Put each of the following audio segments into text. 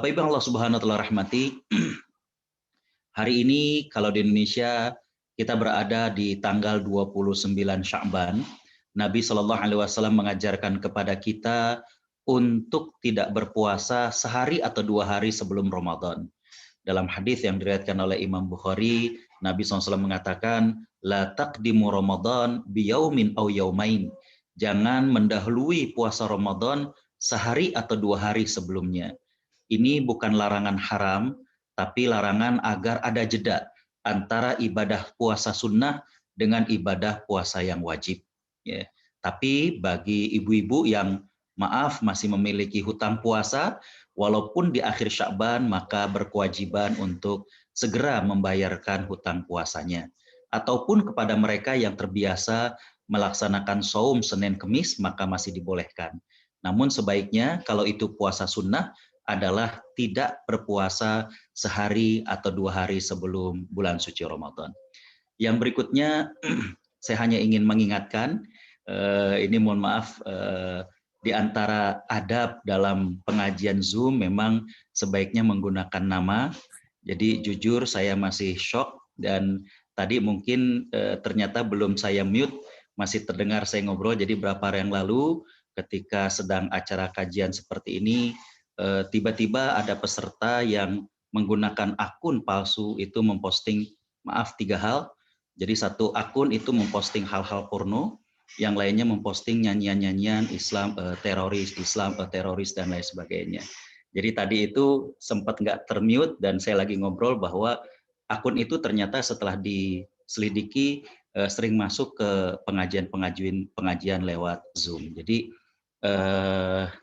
Ibu Allah Subhanahu wa taala rahmati, hari ini kalau di Indonesia kita berada di tanggal 29 Sya'ban. Nabi Shallallahu alaihi wasallam mengajarkan kepada kita untuk tidak berpuasa sehari atau 2 hari sebelum Ramadan. Dalam hadis yang diriwayatkan oleh Imam Bukhari, Nabi SAW mengatakan, la taqdimu Ramadan biyaumin aw yaumain. Jangan mendahului puasa Ramadan sehari atau 2 hari sebelumnya. Ini bukan larangan haram, tapi larangan agar ada jeda antara ibadah puasa sunnah dengan ibadah puasa yang wajib. Ya. Tapi bagi ibu-ibu yang maaf masih memiliki hutang puasa, walaupun di akhir Sya'ban maka berkewajiban untuk segera membayarkan hutang puasanya. Ataupun kepada mereka yang terbiasa melaksanakan saum Senin Kemis maka masih dibolehkan. Namun sebaiknya kalau itu puasa sunnah adalah tidak berpuasa sehari atau 2 hari sebelum bulan suci Ramadan. Yang berikutnya saya hanya ingin mengingatkan, ini mohon maaf, di antara adab dalam pengajian Zoom memang sebaiknya menggunakan nama. Jadi jujur saya masih shock dan tadi mungkin ternyata belum saya mute, masih terdengar saya ngobrol. Jadi beberapa hari yang lalu ketika sedang acara kajian seperti ini, tiba-tiba ada peserta yang menggunakan akun palsu itu memposting, maaf, 3 hal. Jadi satu akun itu memposting hal-hal porno, yang lainnya memposting nyanyian-nyanyian Islam teroris dan lain sebagainya. Jadi tadi itu sempat nggak termute dan saya lagi ngobrol bahwa akun itu ternyata setelah diselidiki sering masuk ke pengajian lewat Zoom. Jadi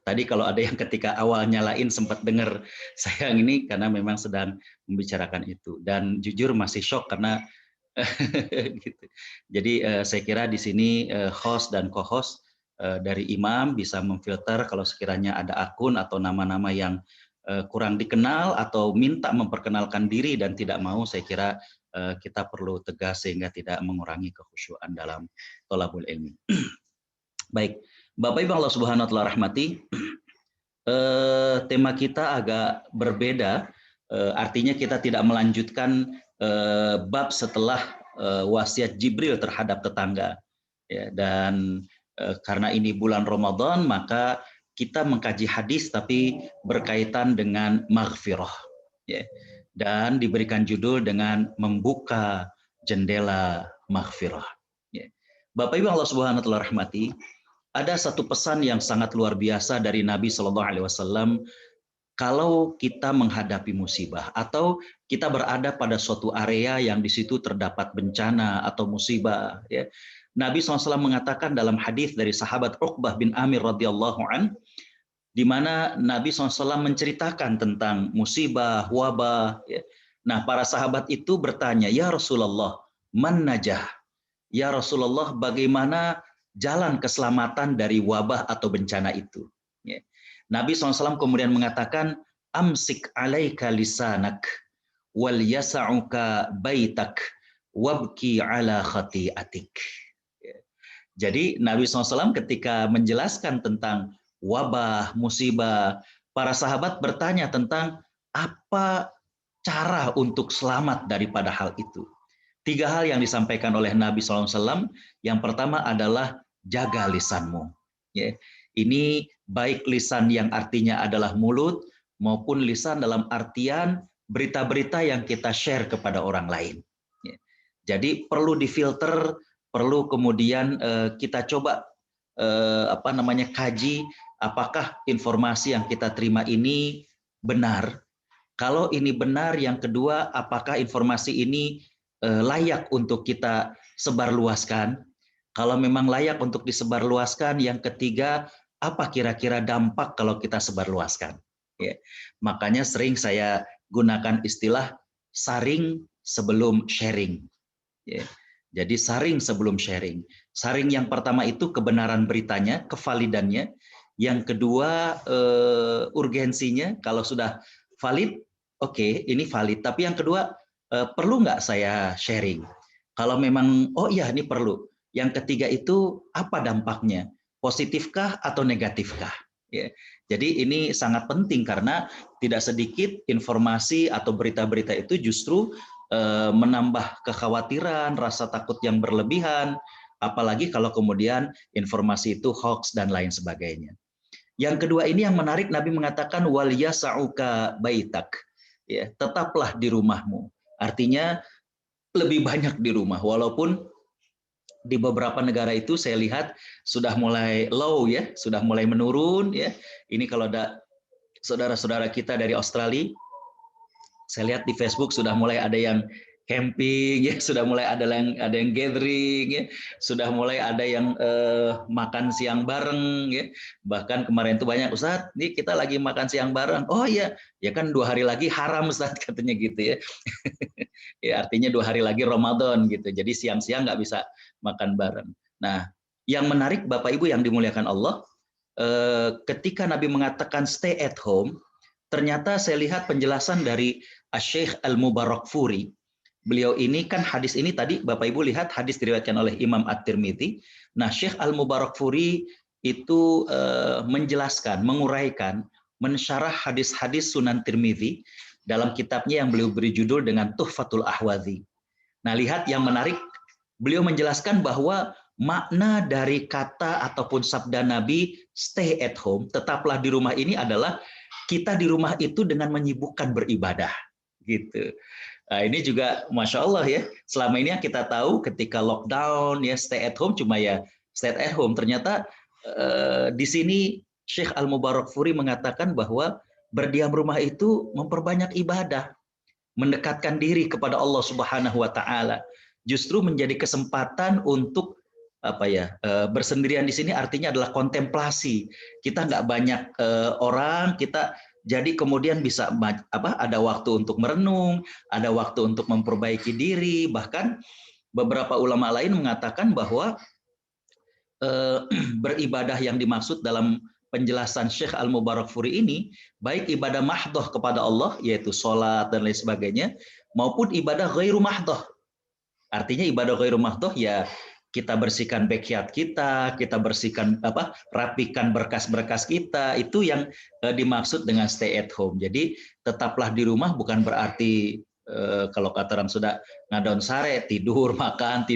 tadi kalau ada yang ketika awal nyalain sempat dengar saya ini karena memang sedang membicarakan itu dan jujur masih shock karena gitu. Jadi saya kira di sini host dan co-host dari imam bisa memfilter kalau sekiranya ada akun atau nama-nama yang kurang dikenal atau minta memperkenalkan diri dan tidak mau, saya kira kita perlu tegas sehingga tidak mengurangi kekhusyuan dalam thalabul ilmi. Baik, Bapak Ibu Allah Subhanahu wa taala rahmati, tema kita agak berbeda, artinya kita tidak melanjutkan bab setelah wasiat Jibril terhadap tetangga. Ya, dan karena ini bulan Ramadan, maka kita mengkaji hadis tapi berkaitan dengan maghfirah. Ya, dan diberikan judul dengan membuka jendela maghfirah. Ya. Bapak Ibu Allah Subhanahu wa taala rahmati, ada satu pesan yang sangat luar biasa dari Nabi Shallallahu alaihi wasallam kalau kita menghadapi musibah atau kita berada pada suatu area yang di situ terdapat bencana atau musibah, ya. Nabi SAW mengatakan dalam hadis dari sahabat Uqbah bin Amir radhiyallahu an, di mana Nabi SAW menceritakan tentang musibah, wabah. Ya. Nah, para sahabat itu bertanya, ya Rasulullah, man najah? Ya Rasulullah, bagaimana jalan keselamatan dari wabah atau bencana itu? Ya. Nabi SAW kemudian mengatakan, amsik alaika lisanak wal yasa'uka baitak wabki ala khati'atik. Ya. Jadi Nabi SAW ketika menjelaskan tentang wabah, musibah, para sahabat bertanya tentang apa cara untuk selamat daripada hal itu. 3 hal yang disampaikan oleh Nabi SAW. Yang pertama adalah jaga lisanmu. Ya. Ini baik lisan yang artinya adalah mulut maupun lisan dalam artian berita-berita yang kita share kepada orang lain. Ya. Jadi perlu difilter, perlu kemudian kita coba kaji apakah informasi yang kita terima ini benar. Kalau ini benar, yang kedua apakah informasi ini layak untuk kita sebarluaskan. Kalau memang layak untuk disebarluaskan, yang ketiga, apa kira-kira dampak kalau kita sebarluaskan? Ya. Makanya sering saya gunakan istilah saring sebelum sharing. Ya. Jadi saring sebelum sharing. Saring yang pertama itu kebenaran beritanya, kevalidannya. Yang kedua urgensinya, kalau sudah valid, oke, ini valid. Tapi yang kedua, perlu nggak saya sharing? Kalau memang, oh iya ini perlu. Yang ketiga itu apa dampaknya? Positifkah atau negatifkah? Ya. Jadi ini sangat penting karena tidak sedikit informasi atau berita-berita itu justru menambah kekhawatiran, rasa takut yang berlebihan, apalagi kalau kemudian informasi itu hoax dan lain sebagainya. Yang kedua ini yang menarik, Nabi mengatakan wal yasa'uka baitak. Ya, tetaplah di rumahmu. Artinya lebih banyak di rumah, walaupun di beberapa negara itu saya lihat sudah mulai low ya, sudah mulai menurun ya. Ini kalau ada saudara-saudara kita dari Australia, saya lihat di Facebook sudah mulai ada yang camping ya, sudah mulai ada yang gathering ya, sudah mulai ada yang makan siang bareng ya. Bahkan kemarin itu banyak, Ustaz, nih kita lagi makan siang bareng. Oh iya, ya kan 2 hari lagi haram Ustaz katanya gitu ya. Ya artinya 2 hari lagi Ramadan gitu. Jadi siang-siang nggak bisa makan bareng. Nah, yang menarik Bapak Ibu yang dimuliakan Allah, ketika Nabi mengatakan stay at home, ternyata saya lihat penjelasan dari Syekh Al-Mubarakfuri. Beliau ini kan hadis ini tadi Bapak Ibu lihat hadis diriwayatkan oleh Imam At-Tirmidzi. Nah, Syekh Al-Mubarakfuri itu menjelaskan, menguraikan, mensyarah hadis-hadis Sunan Tirmidzi dalam kitabnya yang beliau beri judul dengan Tuhfatul Ahwazi. Nah, lihat yang menarik, beliau menjelaskan bahwa makna dari kata ataupun sabda Nabi stay at home, tetaplah di rumah ini adalah kita di rumah itu dengan menyibukkan beribadah gitu. Nah, ini juga Masya Allah ya, selama ini yang kita tahu ketika lockdown ya stay at home cuma ya stay at home, ternyata di sini Syekh Al-Mubarakfuri mengatakan bahwa berdiam rumah itu memperbanyak ibadah, mendekatkan diri kepada Allah Subhanahu wa taala. Justru menjadi kesempatan untuk apa ya, bersendirian di sini artinya adalah kontemplasi. Kita nggak banyak orang, kita jadi kemudian bisa ada waktu untuk merenung, ada waktu untuk memperbaiki diri, bahkan beberapa ulama lain mengatakan bahwa beribadah yang dimaksud dalam penjelasan Syekh Al-Mubarakfuri ini, baik ibadah mahdoh kepada Allah, yaitu sholat dan lain sebagainya, maupun ibadah ghairu mahdoh. Artinya ibadah ghairu mahdoh ya kita bersihkan backyard kita bersihkan rapikan berkas-berkas kita, itu yang dimaksud dengan stay at home. Jadi tetaplah di rumah bukan berarti kalau kata orang sudah ngadon sare, tidur makan,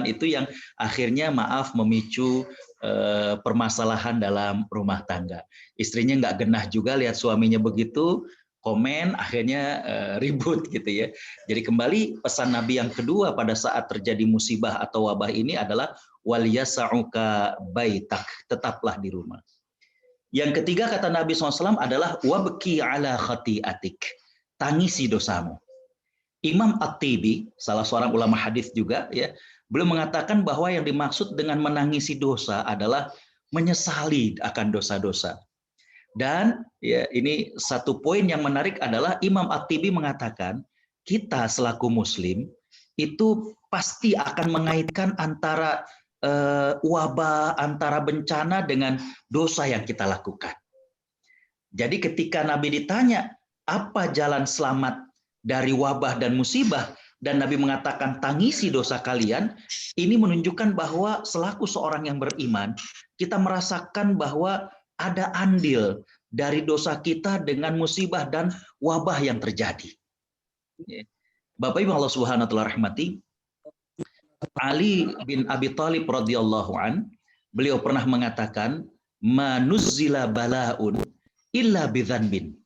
itu yang akhirnya maaf memicu permasalahan dalam rumah tangga. Istrinya nggak genah juga lihat suaminya begitu, komen, akhirnya ribut gitu ya. Jadi kembali pesan Nabi yang kedua pada saat terjadi musibah atau wabah ini adalah wal yasa'uka baitak, tetaplah di rumah. Yang ketiga kata Nabi SAW adalah wabki ala khati'atik, tangisi dosamu. Imam At-Tibi, salah seorang ulama hadis juga ya, beliau mengatakan bahwa yang dimaksud dengan menangisi dosa adalah menyesali akan dosa-dosa. Dan ya ini satu poin yang menarik adalah Imam At-Tibi mengatakan kita selaku muslim itu pasti akan mengaitkan antara wabah, antara bencana dengan dosa yang kita lakukan. Jadi ketika Nabi ditanya apa jalan selamat dari wabah dan musibah, dan Nabi mengatakan tangisi dosa kalian, ini menunjukkan bahwa selaku seorang yang beriman, kita merasakan bahwa ada andil dari dosa kita dengan musibah dan wabah yang terjadi. Bapak Ibu Allah Subhanahu wa taala rahmati, Ali bin Abi Thalib radhiyallahu an, beliau pernah mengatakan, "Manuzzila balaun illa bidzanbin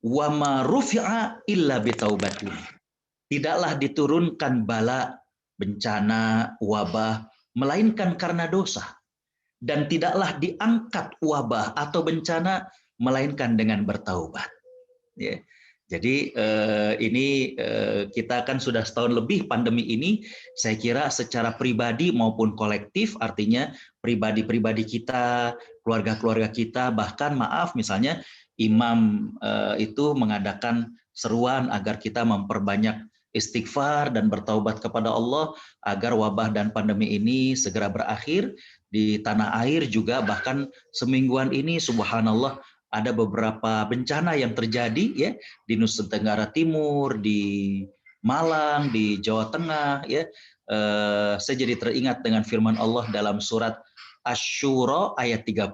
wa ma rufi'a illa bitaubatin." Tidaklah diturunkan bala, bencana, wabah, melainkan karena dosa. Dan tidaklah diangkat wabah atau bencana, melainkan dengan bertaubat. Ya. Jadi ini kita kan sudah setahun lebih pandemi ini, saya kira secara pribadi maupun kolektif, artinya pribadi-pribadi kita, keluarga-keluarga kita, bahkan maaf misalnya imam itu mengadakan seruan agar kita memperbanyak istighfar dan bertaubat kepada Allah agar wabah dan pandemi ini segera berakhir di tanah air juga. Bahkan semingguan ini subhanallah ada beberapa bencana yang terjadi ya di Nusa Tenggara Timur, di Malang, di Jawa Tengah ya. Saya jadi teringat dengan firman Allah dalam surat Asy-Syura ayat 30.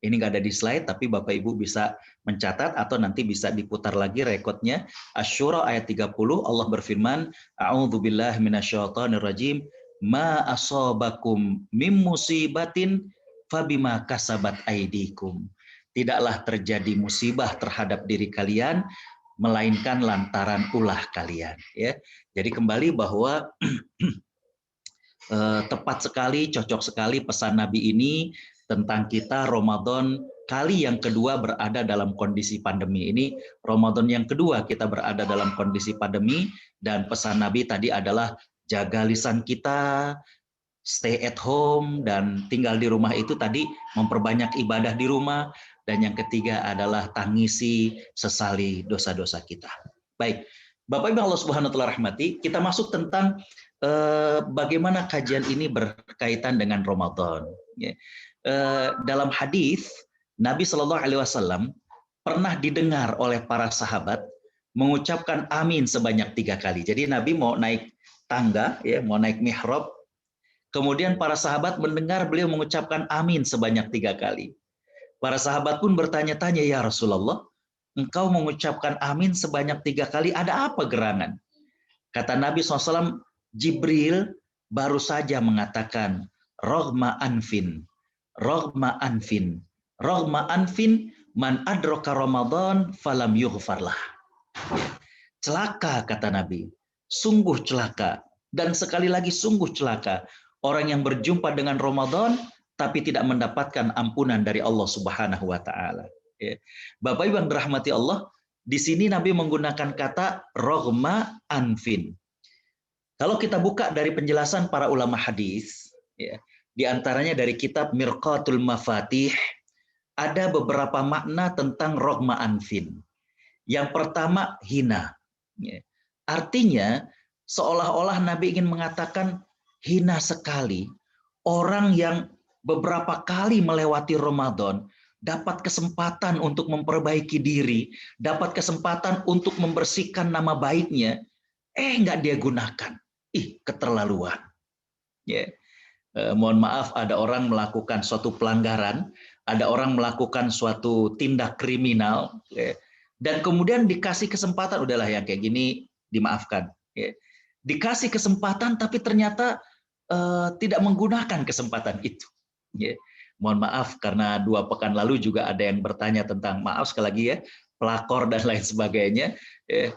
Ini nggak ada di slide, tapi Bapak Ibu bisa mencatat atau nanti bisa diputar lagi rekodnya. Asy-Syura ayat 30, Allah berfirman, A'udzubillahi minasyaitonirrajim, ma asobakum mim musibatin fabima kasabat aidikum. Tidaklah terjadi musibah terhadap diri kalian, melainkan lantaran ulah kalian. Ya, jadi kembali bahwa tepat sekali, cocok sekali pesan Nabi ini tentang kita Ramadan kali yang kedua berada dalam kondisi pandemi. Ini Ramadan yang kedua kita berada dalam kondisi pandemi, dan pesan Nabi tadi adalah jaga lisan kita, stay at home, dan tinggal di rumah itu tadi memperbanyak ibadah di rumah, dan yang ketiga adalah tangisi, sesali dosa-dosa kita. Baik, Bapak Ibu Allah Subhanahu wa taala rahmati, kita masuk tentang bagaimana kajian ini berkaitan dengan Ramadan. Dalam hadis Nabi Shallallahu Alaihi Wasallam pernah didengar oleh para sahabat mengucapkan amin sebanyak 3 kali. Jadi Nabi mau naik tangga, ya, mau naik mihrab, kemudian para sahabat mendengar beliau mengucapkan amin sebanyak 3 kali. Para sahabat pun bertanya-tanya, ya Rasulullah, engkau mengucapkan amin sebanyak 3 kali, ada apa gerangan? Kata Nabi SAW, Jibril baru saja mengatakan, Roghma anfin, Roghma anfin, Roghma anfin, man adroka Ramadan falam yughfarlah. Celaka, kata Nabi, sungguh celaka, dan sekali lagi sungguh celaka, orang yang berjumpa dengan Ramadan, tapi tidak mendapatkan ampunan dari Allah Subhanahu wa Ta'ala. Bapak Ibu yang dirahmati Allah, di sini Nabi menggunakan kata roghma anfin. Kalau kita buka dari penjelasan para ulama hadis, ya, di antaranya dari kitab Mirqatul Mafatih, ada beberapa makna tentang roghma anfin. Yang pertama, hina. Ya. Artinya, seolah-olah Nabi ingin mengatakan hina sekali orang yang beberapa kali melewati Ramadan, dapat kesempatan untuk memperbaiki diri, dapat kesempatan untuk membersihkan nama baiknya, nggak dia gunakan. Keterlaluan. Mohon maaf, ada orang melakukan suatu pelanggaran, ada orang melakukan suatu tindak kriminal, dan kemudian dikasih kesempatan, udahlah yang kayak gini dimaafkan. Dikasih kesempatan, tapi ternyata tidak menggunakan kesempatan itu. Mohon maaf, karena 2 pekan lalu juga ada yang bertanya tentang, maaf sekali lagi ya, pelakor dan lain sebagainya.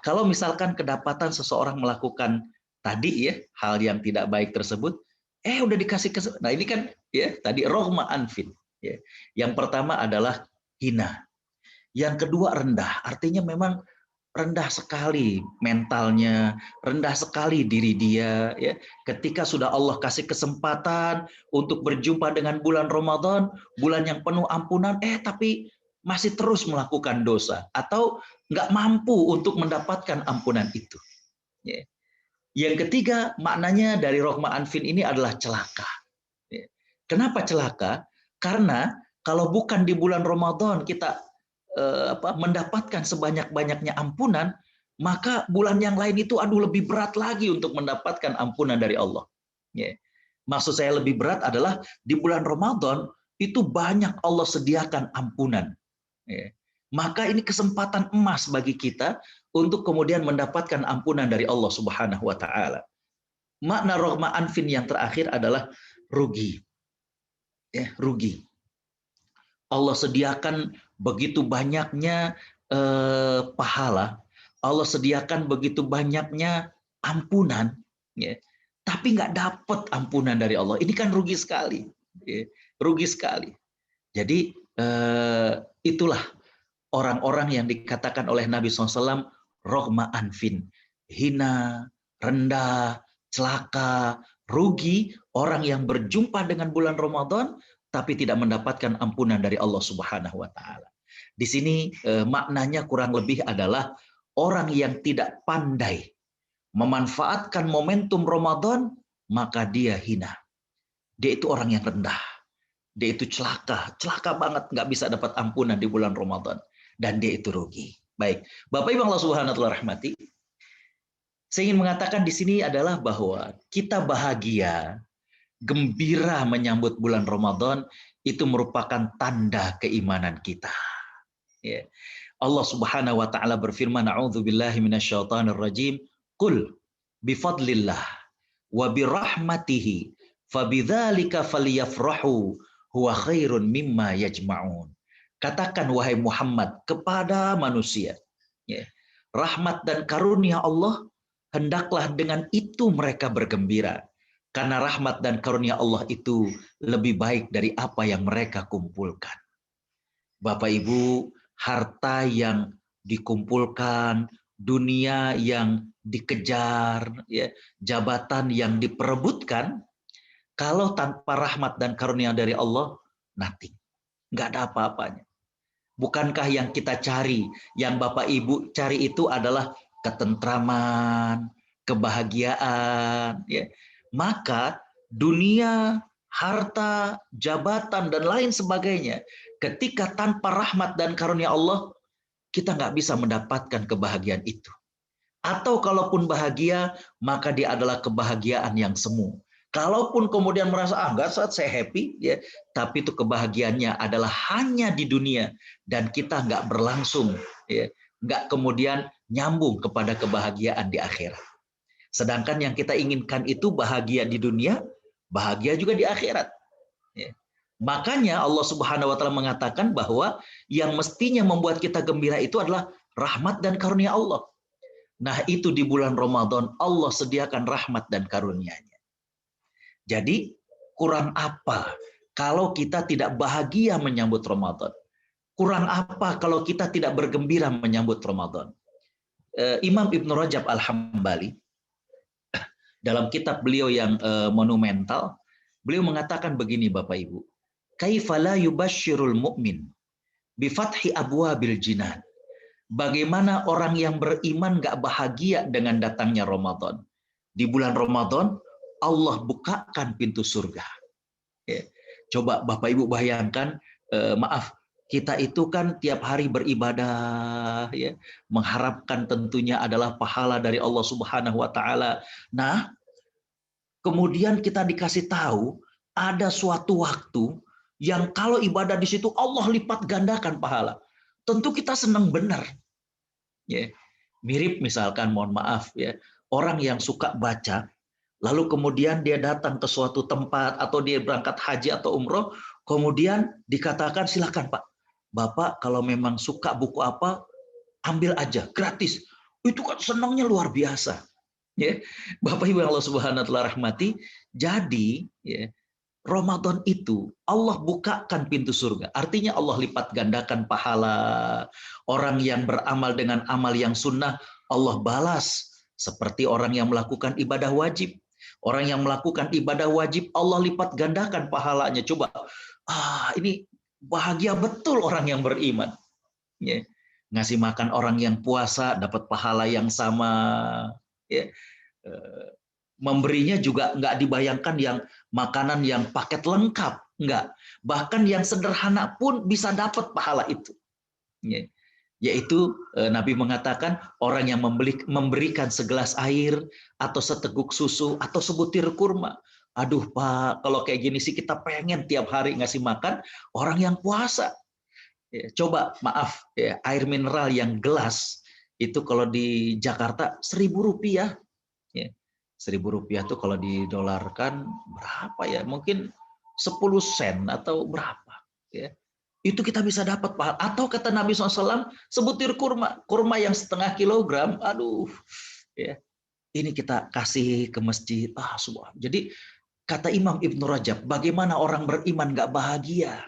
Kalau misalkan kedapatan seseorang melakukan tadi ya hal yang tidak baik tersebut, udah dikasih kesempatan. Nah ini kan ya tadi roghma anfin. Yang pertama adalah hina. Yang kedua rendah, artinya memang rendah sekali mentalnya, rendah sekali diri dia, ya. Ketika sudah Allah kasih kesempatan untuk berjumpa dengan bulan Ramadan, bulan yang penuh ampunan, tapi masih terus melakukan dosa atau nggak mampu untuk mendapatkan ampunan itu. Yang ketiga, maknanya dari roghma anfin ini adalah celaka. Kenapa celaka? Karena kalau bukan di bulan Ramadan kita mendapatkan sebanyak-banyaknya ampunan, maka bulan yang lain itu lebih berat lagi untuk mendapatkan ampunan dari Allah. Maksud saya lebih berat adalah di bulan Ramadan itu banyak Allah sediakan ampunan. Maka ini kesempatan emas bagi kita untuk kemudian mendapatkan ampunan dari Allah Subhanahu wa Ta'ala. Makna roghma anfin yang terakhir adalah rugi. Rugi. Allah sediakan begitu banyaknya pahala, Allah sediakan begitu banyaknya ampunan, tapi nggak dapat ampunan dari Allah. Ini kan rugi sekali, rugi sekali. Jadi itulah orang-orang yang dikatakan oleh Nabi SAW roghma anfin, hina, rendah, celaka, rugi orang yang berjumpa dengan bulan Ramadan tapi tidak mendapatkan ampunan dari Allah Subhanahu wa Ta'ala. Di sini maknanya kurang lebih adalah orang yang tidak pandai memanfaatkan momentum Ramadan, maka dia hina. Dia itu orang yang rendah. Dia itu celaka banget, nggak bisa dapat ampunan di bulan Ramadan. Dan dia itu rugi. Baik, Bapak Ibu Allah Subhanahu wa Ta'ala rahmati, saya ingin mengatakan di sini adalah bahwa kita bahagia, gembira menyambut bulan Ramadan, itu merupakan tanda keimanan kita. Ya. Allah Subhanahu wa taala berfirman, "A'udzubillahi minasyaitonir rajim. Qul bifadlillah wa birahmatihi fabidzalika falyafrahu huwa khairun mimma yajma'un." Katakan wahai Muhammad kepada manusia, ya, rahmat dan karunia Allah hendaklah dengan itu mereka bergembira. Karena rahmat dan karunia Allah itu lebih baik dari apa yang mereka kumpulkan. Bapak Ibu, harta yang dikumpulkan, dunia yang dikejar, ya, jabatan yang diperebutkan, kalau tanpa rahmat dan karunia dari Allah, nothing. Nggak ada apa-apanya. Bukankah yang kita cari, yang Bapak Ibu cari itu adalah ketentraman, kebahagiaan, ya. Maka dunia, harta, jabatan, dan lain sebagainya, ketika tanpa rahmat dan karunia Allah, kita nggak bisa mendapatkan kebahagiaan itu. Atau kalaupun bahagia, maka dia adalah kebahagiaan yang semu. Kalaupun kemudian merasa, nggak saat saya happy, ya, tapi itu kebahagiaannya adalah hanya di dunia, dan kita nggak berlangsung, ya, nggak kemudian nyambung kepada kebahagiaan di akhirat. Sedangkan yang kita inginkan itu bahagia di dunia, bahagia juga di akhirat. Ya. Makanya Allah Subhanahu wa taala mengatakan bahwa yang mestinya membuat kita gembira itu adalah rahmat dan karunia Allah. Nah, itu di bulan Ramadan Allah sediakan rahmat dan karunia-Nya. Jadi, kurang apa kalau kita tidak bahagia menyambut Ramadan? Kurang apa kalau kita tidak bergembira menyambut Ramadan? Imam Ibnu Rajab Al-Hambali dalam kitab beliau yang monumental, beliau mengatakan begini Bapak Ibu, kaifa la yubasyirul mu'min bifathi abwabil jinan. Bagaimana orang yang beriman gak bahagia dengan datangnya Ramadan? Di bulan Ramadan Allah bukakan pintu surga. Ya. Coba Bapak Ibu bayangkan, maaf, kita itu kan tiap hari beribadah, ya, mengharapkan tentunya adalah pahala dari Allah Subhanahu wa taala. Nah, kemudian kita dikasih tahu ada suatu waktu yang kalau ibadah di situ Allah lipat gandakan pahala. Tentu kita senang benar. Ya. Mirip misalkan, mohon maaf ya, orang yang suka baca, lalu kemudian dia datang ke suatu tempat atau dia berangkat haji atau umroh, kemudian dikatakan silakan Pak, Bapak kalau memang suka buku apa, ambil aja, gratis. Itu kan senangnya luar biasa. Ya, Bapak Ibu yang Allah Subhanahu wa taala rahmati, jadi ya, Ramadan itu Allah bukakan pintu surga. Artinya Allah lipat gandakan pahala. Orang yang beramal dengan amal yang sunnah, Allah balas seperti orang yang melakukan ibadah wajib. Orang yang melakukan ibadah wajib, Allah lipat gandakan pahalanya. Coba, ini bahagia betul orang yang beriman. Ya. Ngasih makan orang yang puasa dapat pahala yang sama. Ya. Memberinya juga nggak dibayangkan yang makanan yang paket lengkap, nggak. Bahkan yang sederhana pun bisa dapat pahala itu. Ya. Yaitu Nabi mengatakan orang yang memberikan segelas air atau seteguk susu atau sebutir kurma. Aduh Pak, kalau kayak gini sih kita pengen tiap hari ngasih makan orang yang puasa. Ya, coba maaf ya, air mineral yang gelas itu kalau di Jakarta Rp1.000. Ya, Rp1.000 tuh kalau didolarkan berapa ya? Mungkin 10 sen atau berapa? Ya. Itu kita bisa dapat pahala. Atau kata Nabi SAW, sebutir kurma yang setengah kilogram, aduh, ya, ini kita kasih ke masjid. Subhanallah. Jadi kata Imam Ibnu Rajab, bagaimana orang beriman gak bahagia?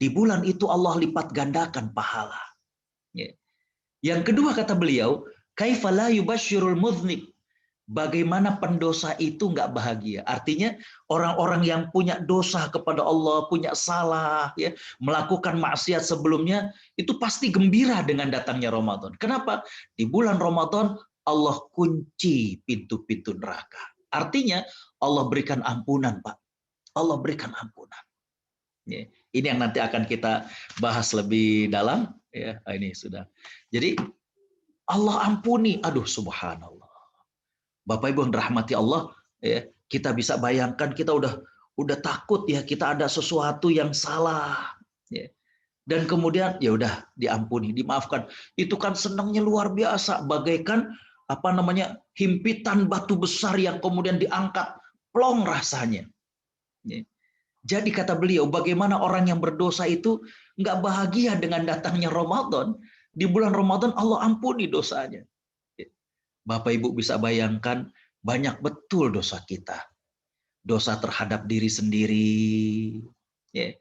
Di bulan itu Allah lipat gandakan pahala. Ya. Yang kedua kata beliau, kaifa la yubasyirul mudznib. Bagaimana pendosa itu nggak bahagia? Artinya orang-orang yang punya dosa kepada Allah, punya salah, ya, melakukan maksiat sebelumnya, itu pasti gembira dengan datangnya Ramadan. Kenapa? Di bulan Ramadan Allah kunci pintu-pintu neraka. Artinya Allah berikan ampunan, Pak. Allah berikan ampunan. Ya, ini yang nanti akan kita bahas lebih dalam. Ya, ini sudah. Jadi Allah ampuni. Aduh, subhanallah. Bapak Ibu yang dirahmati Allah, ya, kita bisa bayangkan kita udah udah takut ya kita ada sesuatu yang salah. Ya. Dan kemudian ya udah diampuni, dimaafkan. Itu kan senangnya luar biasa, bagaikan himpitan batu besar yang kemudian diangkat, plong rasanya. Ya. Jadi kata beliau, bagaimana orang yang berdosa itu nggak bahagia dengan datangnya Ramadan. Di bulan Ramadan Allah ampuni dosanya. Bapak Ibu bisa bayangkan banyak betul dosa kita. Dosa terhadap diri sendiri. Ya.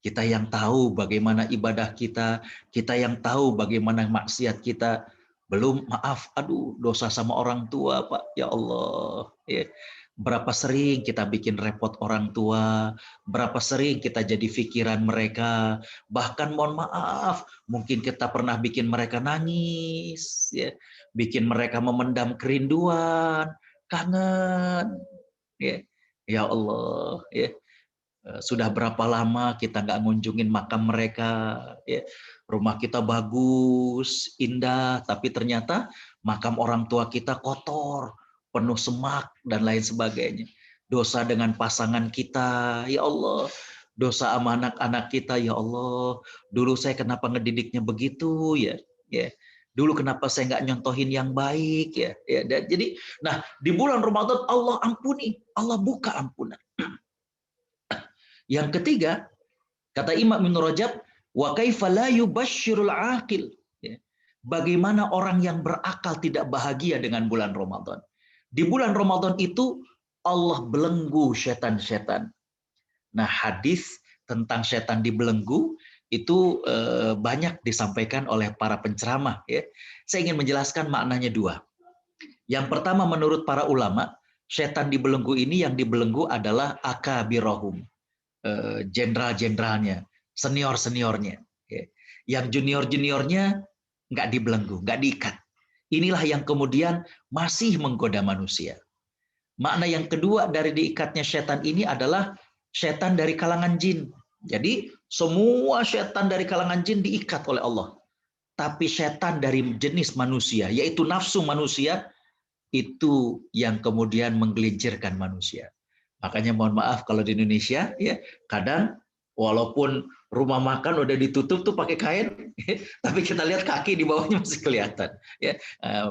Kita yang tahu bagaimana ibadah kita yang tahu bagaimana maksiat kita. Belum maaf, aduh dosa sama orang tua Pak, ya Allah. Ya. Berapa sering kita bikin repot orang tua, berapa sering kita jadi pikiran mereka, bahkan mohon maaf, mungkin kita pernah bikin mereka nangis, ya, bikin mereka memendam kerinduan, kangen, ya Allah, ya. Sudah berapa lama kita nggak ngunjungin makam mereka, ya. Rumah kita bagus, indah, tapi ternyata makam orang tua kita kotor, penuh semak dan lain sebagainya. Dosa dengan pasangan kita, ya Allah. Dosa sama anak-anak kita, ya Allah. Dulu saya kenapa ngedidiknya begitu, ya. Dulu kenapa saya nggak nyontohin yang baik, ya. Jadi, nah di bulan Ramadan Allah ampuni, Allah buka ampunan. Yang ketiga, kata Imam Ibnu Rajab, wa kaifa la yubashshirul aqil. Bagaimana orang yang berakal tidak bahagia dengan bulan Ramadan. Di bulan Ramadan itu Allah belenggu setan-setan. Nah, hadis tentang setan dibelenggu itu banyak disampaikan oleh para penceramah. Ya. Saya ingin menjelaskan maknanya dua. Yang pertama menurut para ulama, setan dibelenggu ini yang dibelenggu adalah akabirahum. Jenderal-jenderalnya, senior-seniornya. Yang junior-juniornya nggak dibelenggu, nggak diikat. Inilah yang kemudian masih menggoda manusia. Makna yang kedua dari diikatnya setan ini adalah setan dari kalangan jin. Jadi semua setan dari kalangan jin diikat oleh Allah. Tapi setan dari jenis manusia, yaitu nafsu manusia, itu yang kemudian menggelincirkan manusia. Makanya mohon maaf kalau di Indonesia ya kadang walaupun rumah makan udah ditutup tuh pakai kain, tapi kita lihat kaki di bawahnya masih kelihatan. Ya,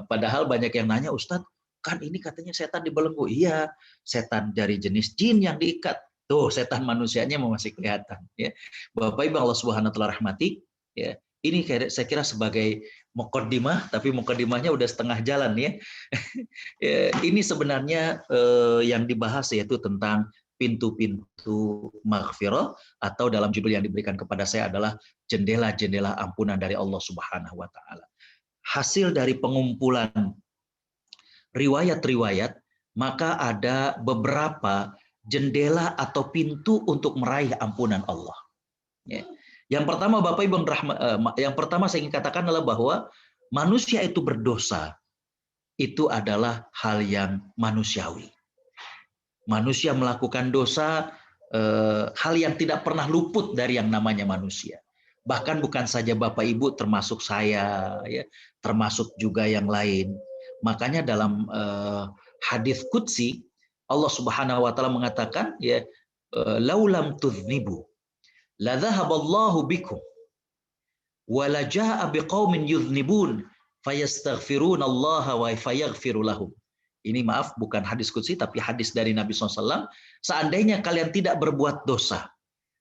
padahal banyak yang nanya, Ustadz, kan ini katanya setan dibelenggu. Iya, setan dari jenis jin yang diikat. Tuh setan manusianya masih kelihatan. Ya, Bapak Ibu Allah Subhanahu Wa Taala rahmati. Ya, ini saya kira sebagai mukaddimah, tapi mukaddimahnya udah setengah jalan ya. Ini sebenarnya yang dibahas yaitu tentang pintu-pintu maghfirah, atau dalam judul yang diberikan kepada saya adalah jendela-jendela ampunan dari Allah Subhanahu wa taala. Hasil dari pengumpulan riwayat-riwayat, maka ada beberapa jendela atau pintu untuk meraih ampunan Allah. Yang pertama Bapak Ibu yang pertama saya ingin katakan adalah bahwa manusia itu berdosa. Itu adalah hal yang manusiawi. Manusia melakukan dosa, hal yang tidak pernah luput dari yang namanya manusia. Bahkan bukan saja Bapak Ibu, termasuk saya, ya, termasuk juga yang lain. Makanya dalam hadis qudsi Allah Subhanahu Wa Taala mengatakan, ya, laulam tudznibu, la dhahaballahu bikum, wa la jaa biqaumin yudznibun fayastaghfirunallaha wa fayaghfiru lahum. Ini maaf bukan hadis qudsi tapi hadis dari Nabi SAW. Seandainya kalian tidak berbuat dosa,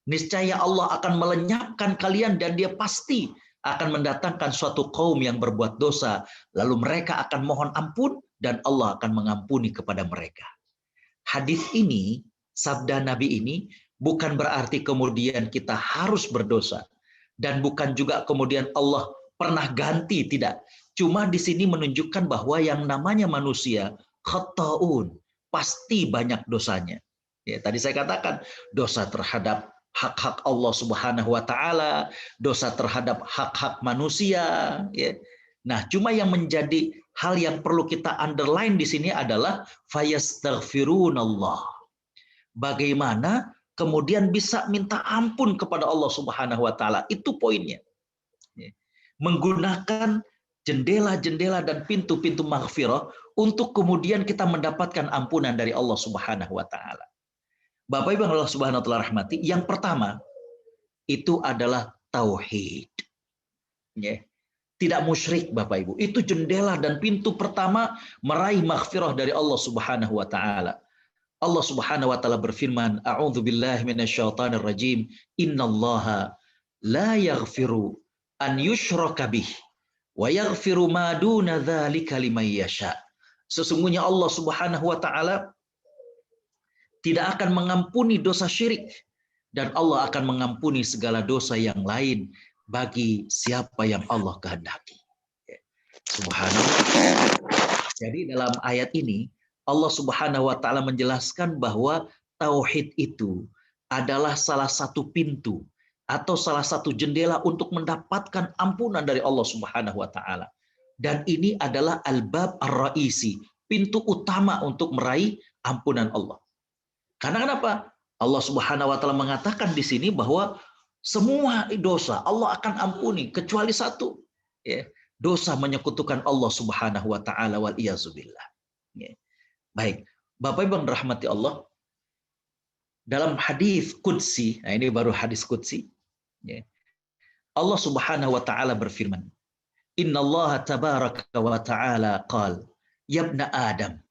niscaya Allah akan melenyapkan kalian dan dia pasti akan mendatangkan suatu kaum yang berbuat dosa. Lalu mereka akan mohon ampun dan Allah akan mengampuni kepada mereka. Hadis ini, sabda Nabi ini bukan berarti kemudian kita harus berdosa. Dan bukan juga kemudian Allah pernah ganti, tidak. Cuma di sini menunjukkan bahwa yang namanya manusia khata'un, pasti banyak dosanya. Ya, tadi saya katakan dosa terhadap hak-hak Allah Subhanahu wa taala, dosa terhadap hak-hak manusia, ya. Nah, cuma yang menjadi hal yang perlu kita underline di sini adalah fayastaghfirunallah. Bagaimana kemudian bisa minta ampun kepada Allah Subhanahu wa taala, itu poinnya. Menggunakan jendela-jendela dan pintu-pintu maghfirah untuk kemudian kita mendapatkan ampunan dari Allah Subhanahu wa taala. Bapak Ibu Allah Subhanahu wa taala rahmati, yang pertama itu adalah tauhid. Ya. Tidak musyrik Bapak Ibu. Itu jendela dan pintu pertama meraih maghfirah dari Allah Subhanahu wa taala. Allah Subhanahu wa taala berfirman, "A'udzu billahi minasyaitonir rajim. Innallaha la yaghfiru an yushraka bih wa yaghfiru ma duna dzalika liman yasha." Sesungguhnya Allah Subhanahu wa taala tidak akan mengampuni dosa syirik dan Allah akan mengampuni segala dosa yang lain bagi siapa yang Allah kehendaki. Subhanallah. Jadi dalam ayat ini Allah Subhanahu wa taala menjelaskan bahwa tauhid itu adalah salah satu pintu atau salah satu jendela untuk mendapatkan ampunan dari Allah Subhanahu wa taala. Dan ini adalah al-bab ar-raisi, pintu utama untuk meraih ampunan Allah. Karena kenapa? Allah Subhanahu wa taala mengatakan di sini bahwa semua dosa Allah akan ampuni kecuali satu, ya, dosa menyekutukan Allah Subhanahu wa taala wal iyazubillah. Ya. Baik, Bapak Ibu yang dirahmati Allah, dalam hadis qudsi, nah ini baru hadis qudsi, ya, Allah Subhanahu wa taala berfirman, "Innallaha tabaraka wa ta'ala qala, ya ibna Adam,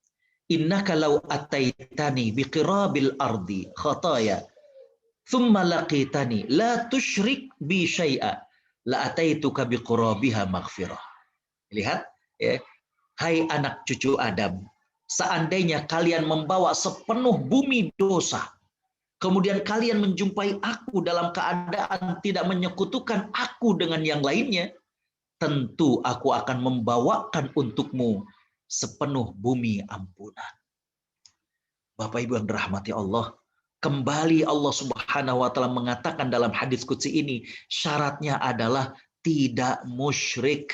innaka law ataitani biqirabil ardi khataya thumma laqitani la tusyrik bi syai'a la ataituka biqurabiha maghfirah." Lihat, ya, hai anak cucu Adam, seandainya kalian membawa sepenuh bumi dosa, kemudian kalian menjumpai aku dalam keadaan tidak menyekutukan aku dengan yang lainnya, tentu aku akan membawakan untukmu sepenuh bumi ampunan. Bapak Ibu yang dirahmati Allah, kembali Allah Subhanahu wa taala mengatakan dalam hadis qudsi ini, syaratnya adalah tidak musyrik,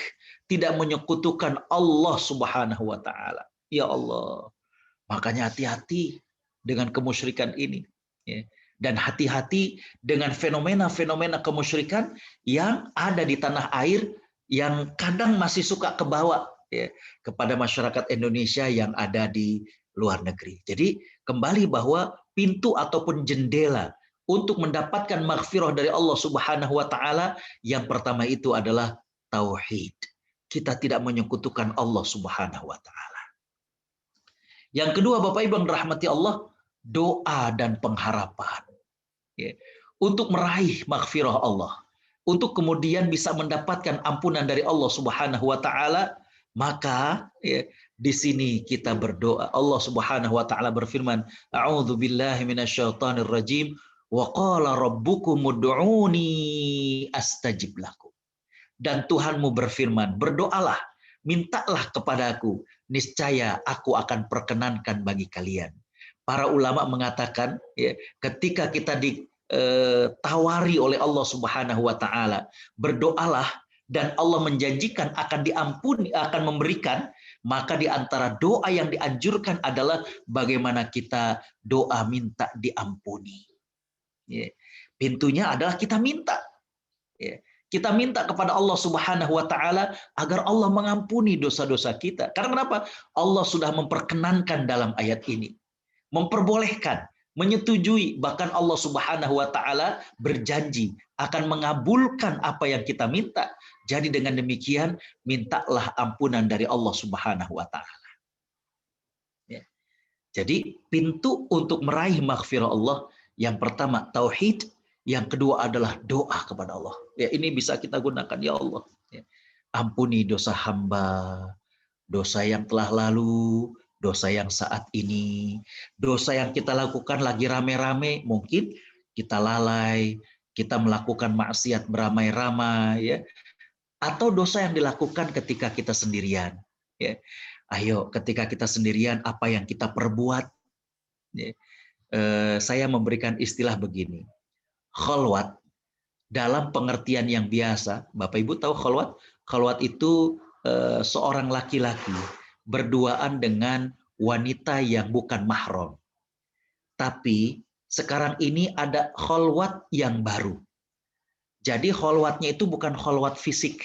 tidak menyekutukan Allah Subhanahu wa taala. Ya Allah. Makanya hati-hati dengan kemusyrikan ini, ya. Dan hati-hati dengan fenomena-fenomena kemusyrikan yang ada di tanah air yang kadang masih suka kebawa, ya, kepada masyarakat Indonesia yang ada di luar negeri. Jadi kembali bahwa pintu ataupun jendela untuk mendapatkan maghfirah dari Allah Subhanahu wa taala yang pertama itu adalah tauhid. Kita tidak menyekutukan Allah Subhanahu wa taala. Yang kedua, Bapak Ibu yang dirahmati Allah, doa dan pengharapan. Ya. Untuk meraih maghfirah Allah, untuk kemudian bisa mendapatkan ampunan dari Allah Subhanahu wa taala, maka, ya, di sini kita berdoa. Allah Subhanahu wa taala berfirman, "A'udzu billahi minasyaitonir rajim wa qala rabbukum ud'uni astajib lakum." Dan Tuhanmu berfirman, berdoalah, mintalah kepadaku, niscaya aku akan perkenankan bagi kalian. Para ulama mengatakan, ya, ketika kita ditawari oleh Allah Subhanahu wa taala, berdoalah dan Allah menjanjikan akan diampuni, akan memberikan, maka di antara doa yang dianjurkan adalah bagaimana kita doa minta diampuni. Ya. Pintunya adalah kita minta. Ya. Kita minta kepada Allah Subhanahu wa taala agar Allah mengampuni dosa-dosa kita. Karena kenapa? Allah sudah memperkenankan dalam ayat ini. Memperbolehkan, menyetujui, bahkan Allah Subhanahu wa taala berjanji akan mengabulkan apa yang kita minta. Jadi dengan demikian, mintalah ampunan dari Allah Subhanahu wa taala. Ya. Jadi pintu untuk meraih maghfirah Allah, yang pertama tauhid, yang kedua adalah doa kepada Allah. Ya, ini bisa kita gunakan, ya Allah. Ya. Ampuni dosa hamba, dosa yang telah lalu, dosa yang saat ini, dosa yang kita lakukan lagi rame-rame, mungkin kita lalai, kita melakukan maksiat beramai-ramai, ya. Atau dosa yang dilakukan ketika kita sendirian. Ya. Ayo, ketika kita sendirian, apa yang kita perbuat? Ya. Saya memberikan istilah begini. Khalwat, dalam pengertian yang biasa, Bapak Ibu tahu khalwat? Khalwat itu seorang laki-laki berduaan dengan wanita yang bukan mahram. Tapi sekarang ini ada khalwat yang baru. Jadi khalwatnya itu bukan khalwat fisik,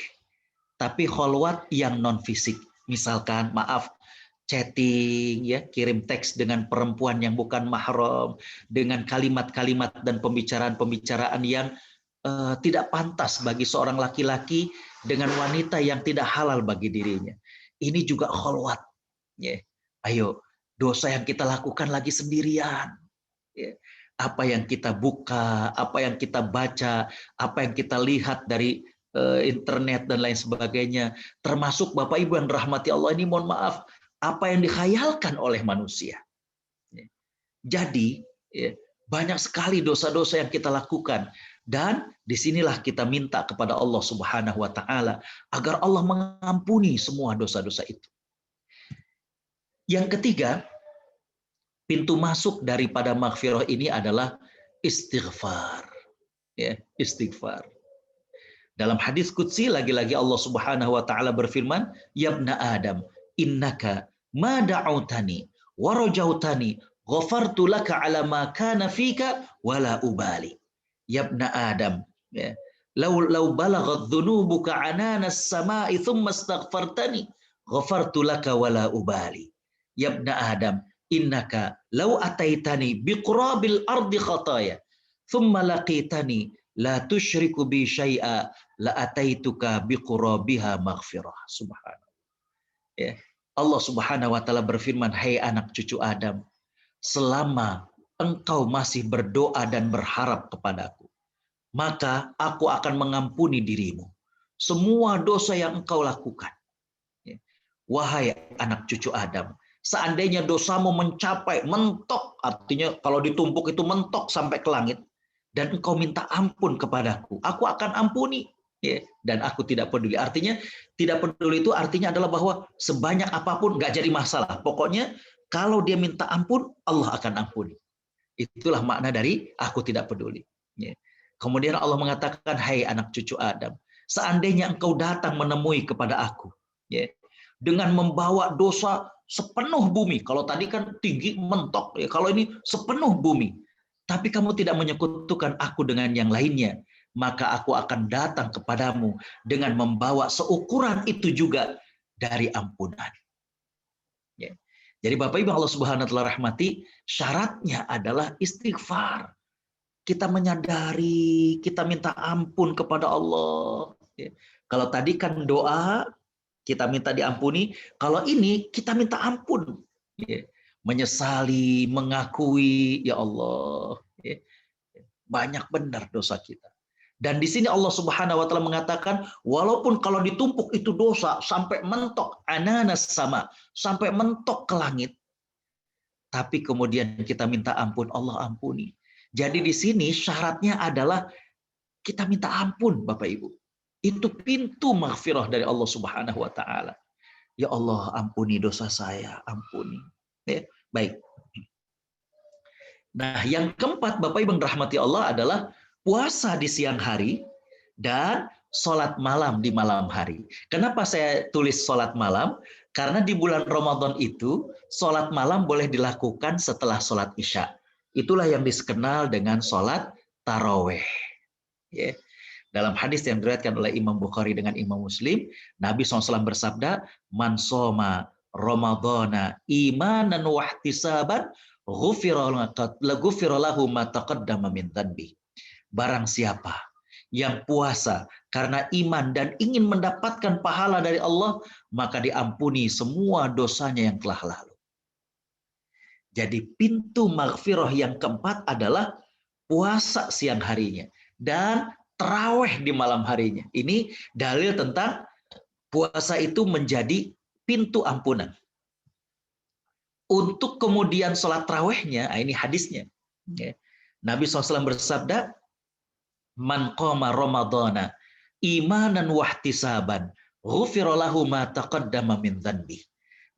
tapi khalwat yang non fisik. Misalkan, maaf, chatting, ya, kirim teks dengan perempuan yang bukan mahram, dengan kalimat-kalimat dan pembicaraan-pembicaraan yang tidak pantas bagi seorang laki-laki dengan wanita yang tidak halal bagi dirinya. Ini juga kholwat. Ya. Ayo, dosa yang kita lakukan lagi sendirian. Ya. Apa yang kita buka, apa yang kita baca, apa yang kita lihat dari internet dan lain sebagainya, termasuk Bapak Ibu yang dirahmati Allah ini, mohon maaf, apa yang dikhayalkan oleh manusia. Ya. Jadi, ya, banyak sekali dosa-dosa yang kita lakukan. Dan disinilah kita minta kepada Allah Subhanahu wa Ta'ala agar Allah mengampuni semua dosa-dosa itu. Yang ketiga, pintu masuk daripada maghfirah ini adalah istighfar. Ya, istighfar. Dalam hadis qudsi lagi-lagi Allah Subhanahu wa Ta'ala berfirman, "Ya ibna Adam, innaka ma da'autani wa rajautani ghafartu laka ala ma kana fika wala ubali." Ya ibna Adam, ya, lau balaghat dhunubuka ananas samai thumma astaghfartani ghafartu laka wala ubali. Ya ibna Adam, innaka lau ataitani biqurabil ardi khataya thumma laqitani la tusyriku bi syai'a la ataituka biqurabiha maghfirah. Subhanallah. Ya. Allah Subhanahu wa Ta'ala berfirman, "Hai anak cucu Adam, selama engkau masih berdoa dan berharap kepadaku, maka aku akan mengampuni dirimu semua dosa yang engkau lakukan." Wahai anak cucu Adam, seandainya dosamu mencapai mentok, artinya kalau ditumpuk itu mentok sampai ke langit, dan engkau minta ampun kepadaku, aku akan ampuni. Dan aku tidak peduli. Artinya tidak peduli itu artinya adalah bahwa sebanyak apapun nggak jadi masalah. Pokoknya kalau dia minta ampun, Allah akan ampuni. Itulah makna dari aku tidak peduli. Kemudian Allah mengatakan, "Hai anak cucu Adam, seandainya engkau datang menemui kepada aku, dengan membawa dosa sepenuh bumi." Kalau tadi kan tinggi mentok, kalau ini sepenuh bumi. Tapi kamu tidak menyekutukan aku dengan yang lainnya, maka aku akan datang kepadamu dengan membawa seukuran itu juga dari ampunan. Jadi Bapak Ibu Allah Subhanahu wa Ta'ala rahmati, syaratnya adalah istighfar. Kita menyadari, kita minta ampun kepada Allah. Kalau tadi kan doa, kita minta diampuni. Kalau ini kita minta ampun. Menyesali, mengakui, ya Allah, banyak benar dosa kita. Dan di sini Allah Subhanahu wa Ta'ala mengatakan, walaupun kalau ditumpuk itu dosa sampai mentok ananas sama, sampai mentok ke langit, tapi kemudian kita minta ampun, Allah ampuni. Jadi di sini syaratnya adalah kita minta ampun, Bapak Ibu. Itu pintu maghfirah dari Allah Subhanahu wa Ta'ala. Ya Allah, ampuni dosa saya, ampuni. Baik. Nah, yang keempat, Bapak Ibu yang dirahmati Allah, adalah puasa di siang hari dan sholat malam di malam hari. Kenapa saya tulis sholat malam? Karena di bulan Ramadan itu, sholat malam boleh dilakukan setelah sholat Isya. Itulah yang dikenal dengan sholat taraweh. Dalam hadis yang diriwayatkan oleh Imam Bukhari dengan Imam Muslim, Nabi SAW bersabda, "Man shoma Ramadhana imanan wa ihtisaban ghufira lahu ma taqaddama min dhanbi." Barang siapa yang puasa karena iman dan ingin mendapatkan pahala dari Allah, maka diampuni semua dosanya yang telah lalu. Jadi pintu maghfirah yang keempat adalah puasa siang harinya dan tarawih di malam harinya. Ini dalil tentang puasa itu menjadi pintu ampunan. Untuk kemudian sholat tarawihnya, ini hadisnya. Nabi SAW bersabda, "Man qama Ramadhana imanan wahtisaban ghufira lahu ma taqaddama min dhanbi."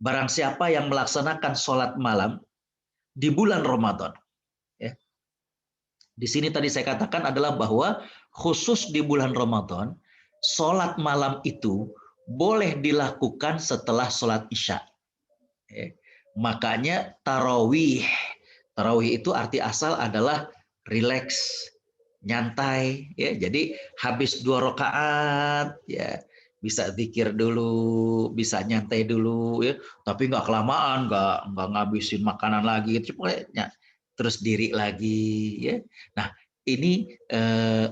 Barang siapa yang melaksanakan sholat malam di bulan Ramadan. Di sini tadi saya katakan adalah bahwa khusus di bulan Ramadan, sholat malam itu boleh dilakukan setelah sholat Isya. Makanya tarawih. Tarawih itu arti asal adalah rileks, nyantai. Jadi habis 2 rakaat, bisa zikir dulu, bisa nyantai dulu, ya. Tapi nggak kelamaan, nggak ngabisin makanan lagi, terus diri lagi, ya. Nah, ini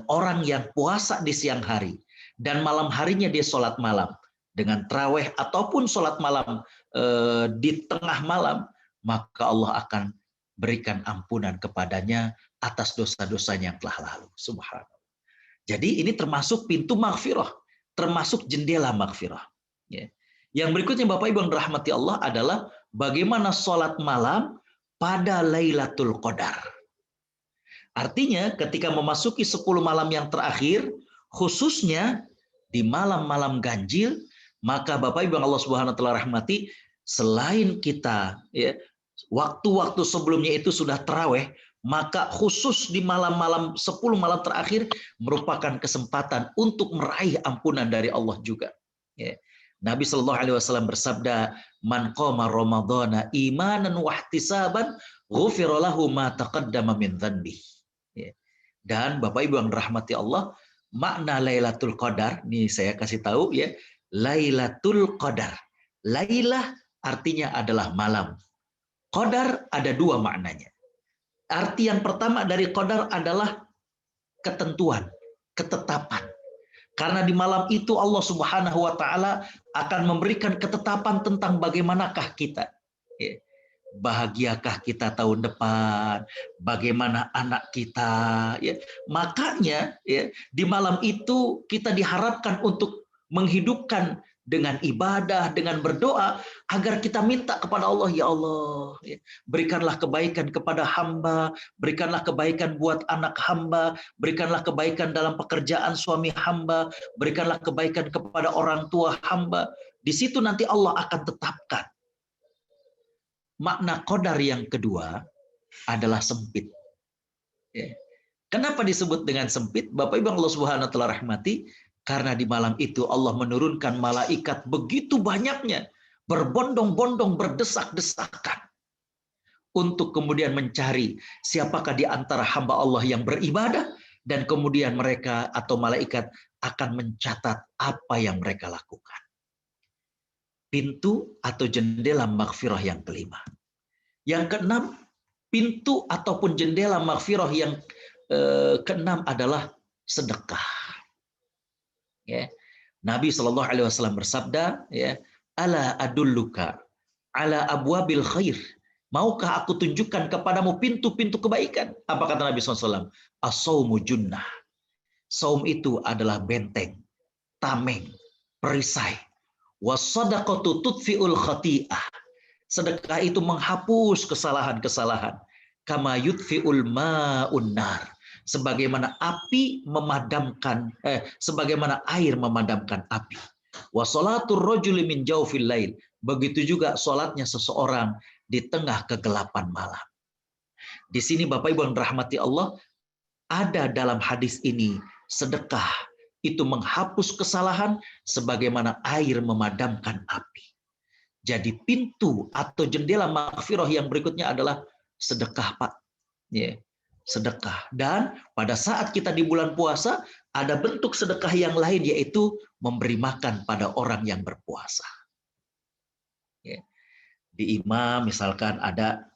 orang yang puasa di siang hari dan malam harinya dia sholat malam dengan tarawih ataupun sholat malam di tengah malam, maka Allah akan berikan ampunan kepadanya atas dosa-dosanya yang telah lalu. Subhanallah. Jadi ini termasuk pintu maghfirah, termasuk jendela maghfirah. Ya. Yang berikutnya Bapak Ibu yang dirahmati Allah adalah bagaimana sholat malam pada Lailatul Qadar. Artinya ketika memasuki 10 malam yang terakhir, khususnya di malam-malam ganjil, maka Bapak Ibu yang Allah Subhanahu wa taala rahmati, selain kita ya waktu-waktu sebelumnya itu sudah taraweh, maka khusus di malam-malam 10 malam terakhir merupakan kesempatan untuk meraih ampunan dari Allah juga. Ya. Nabi Shallallahu Alaihi Wasallam bersabda, "Man qama Ramadhana imanan wahtisaban, ghufira lahu ma taqaddama min dzanbi." Ya. Dan Bapak Ibu yang dirahmati Allah, makna Lailatul Qadar, nih saya kasih tahu ya, Lailatul Qadar. Lailah artinya adalah malam. Qadar ada dua maknanya. Arti yang pertama dari qadar adalah ketentuan, ketetapan. Karena di malam itu Allah Subhanahu wa taala akan memberikan ketetapan tentang bagaimanakah kita. Bahagiakah kita tahun depan, bagaimana anak kita. Makanya di malam itu kita diharapkan untuk menghidupkan dengan ibadah, dengan berdoa, agar kita minta kepada Allah, ya Allah, berikanlah kebaikan kepada hamba, berikanlah kebaikan buat anak hamba, berikanlah kebaikan dalam pekerjaan suami hamba, berikanlah kebaikan kepada orang tua hamba. Di situ nanti Allah akan tetapkan. Makna qadar yang kedua adalah sempit. Kenapa disebut dengan sempit? Bapak Ibu Allah Subhanahu wa taala rahmati, karena di malam itu Allah menurunkan malaikat begitu banyaknya, berbondong-bondong, berdesak-desakan, untuk kemudian mencari siapakah di antara hamba Allah yang beribadah, dan kemudian mereka atau malaikat akan mencatat apa yang mereka lakukan. Pintu atau jendela maghfirah yang kelima. Yang keenam, pintu ataupun jendela maghfirah yang keenam adalah sedekah. Ya. Nabi Shallallahu Alaihi Wasallam bersabda, ya, ala adulluka ala abwabil khair. Maukah aku tunjukkan kepadamu pintu-pintu kebaikan? Apa kata Nabi SAW? As-saumu junnah. Saum itu adalah benteng, tameng, perisai. Was-sadaqatu tudfi'ul khati'ah. Sedekah itu menghapus kesalahan-kesalahan. Kama yudfi'ul ma'un nar. Sebagaimana api memadamkan, sebagaimana air memadamkan api. Wa sholatur rajuli min jawfil lail. Begitu juga sholatnya seseorang di tengah kegelapan malam. Di sini Bapak Ibu yang dirahmati Allah, ada dalam hadis ini sedekah itu menghapus kesalahan sebagaimana air memadamkan api. Jadi pintu atau jendela maghfirah yang berikutnya adalah sedekah, Pak. Ya. Sedekah. Dan pada saat kita di bulan puasa, ada bentuk sedekah yang lain, yaitu memberi makan pada orang yang berpuasa. Ya. Di imam misalkan ada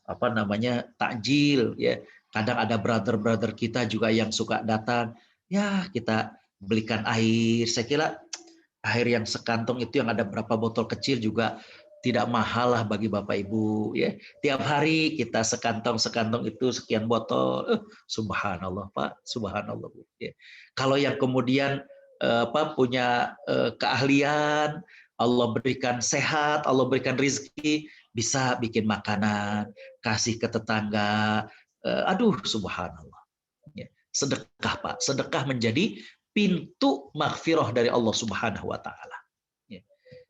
takjil, ya. Kadang ada brother-brother kita juga yang suka datang, ya kita belikan air. Saya kira air yang sekantong itu yang ada berapa botol kecil juga tidak mahal lah bagi Bapak Ibu, ya. Tiap hari kita sekantong itu sekian botol. Subhanallah, Pak, subhanallah, Bu. Ya. Kalau yang kemudian punya keahlian, Allah berikan sehat, Allah berikan rizki, bisa bikin makanan, kasih ke tetangga. Subhanallah. Ya. Sedekah, Pak. Sedekah menjadi pintu maghfirah dari Allah Subhanahu wa taala.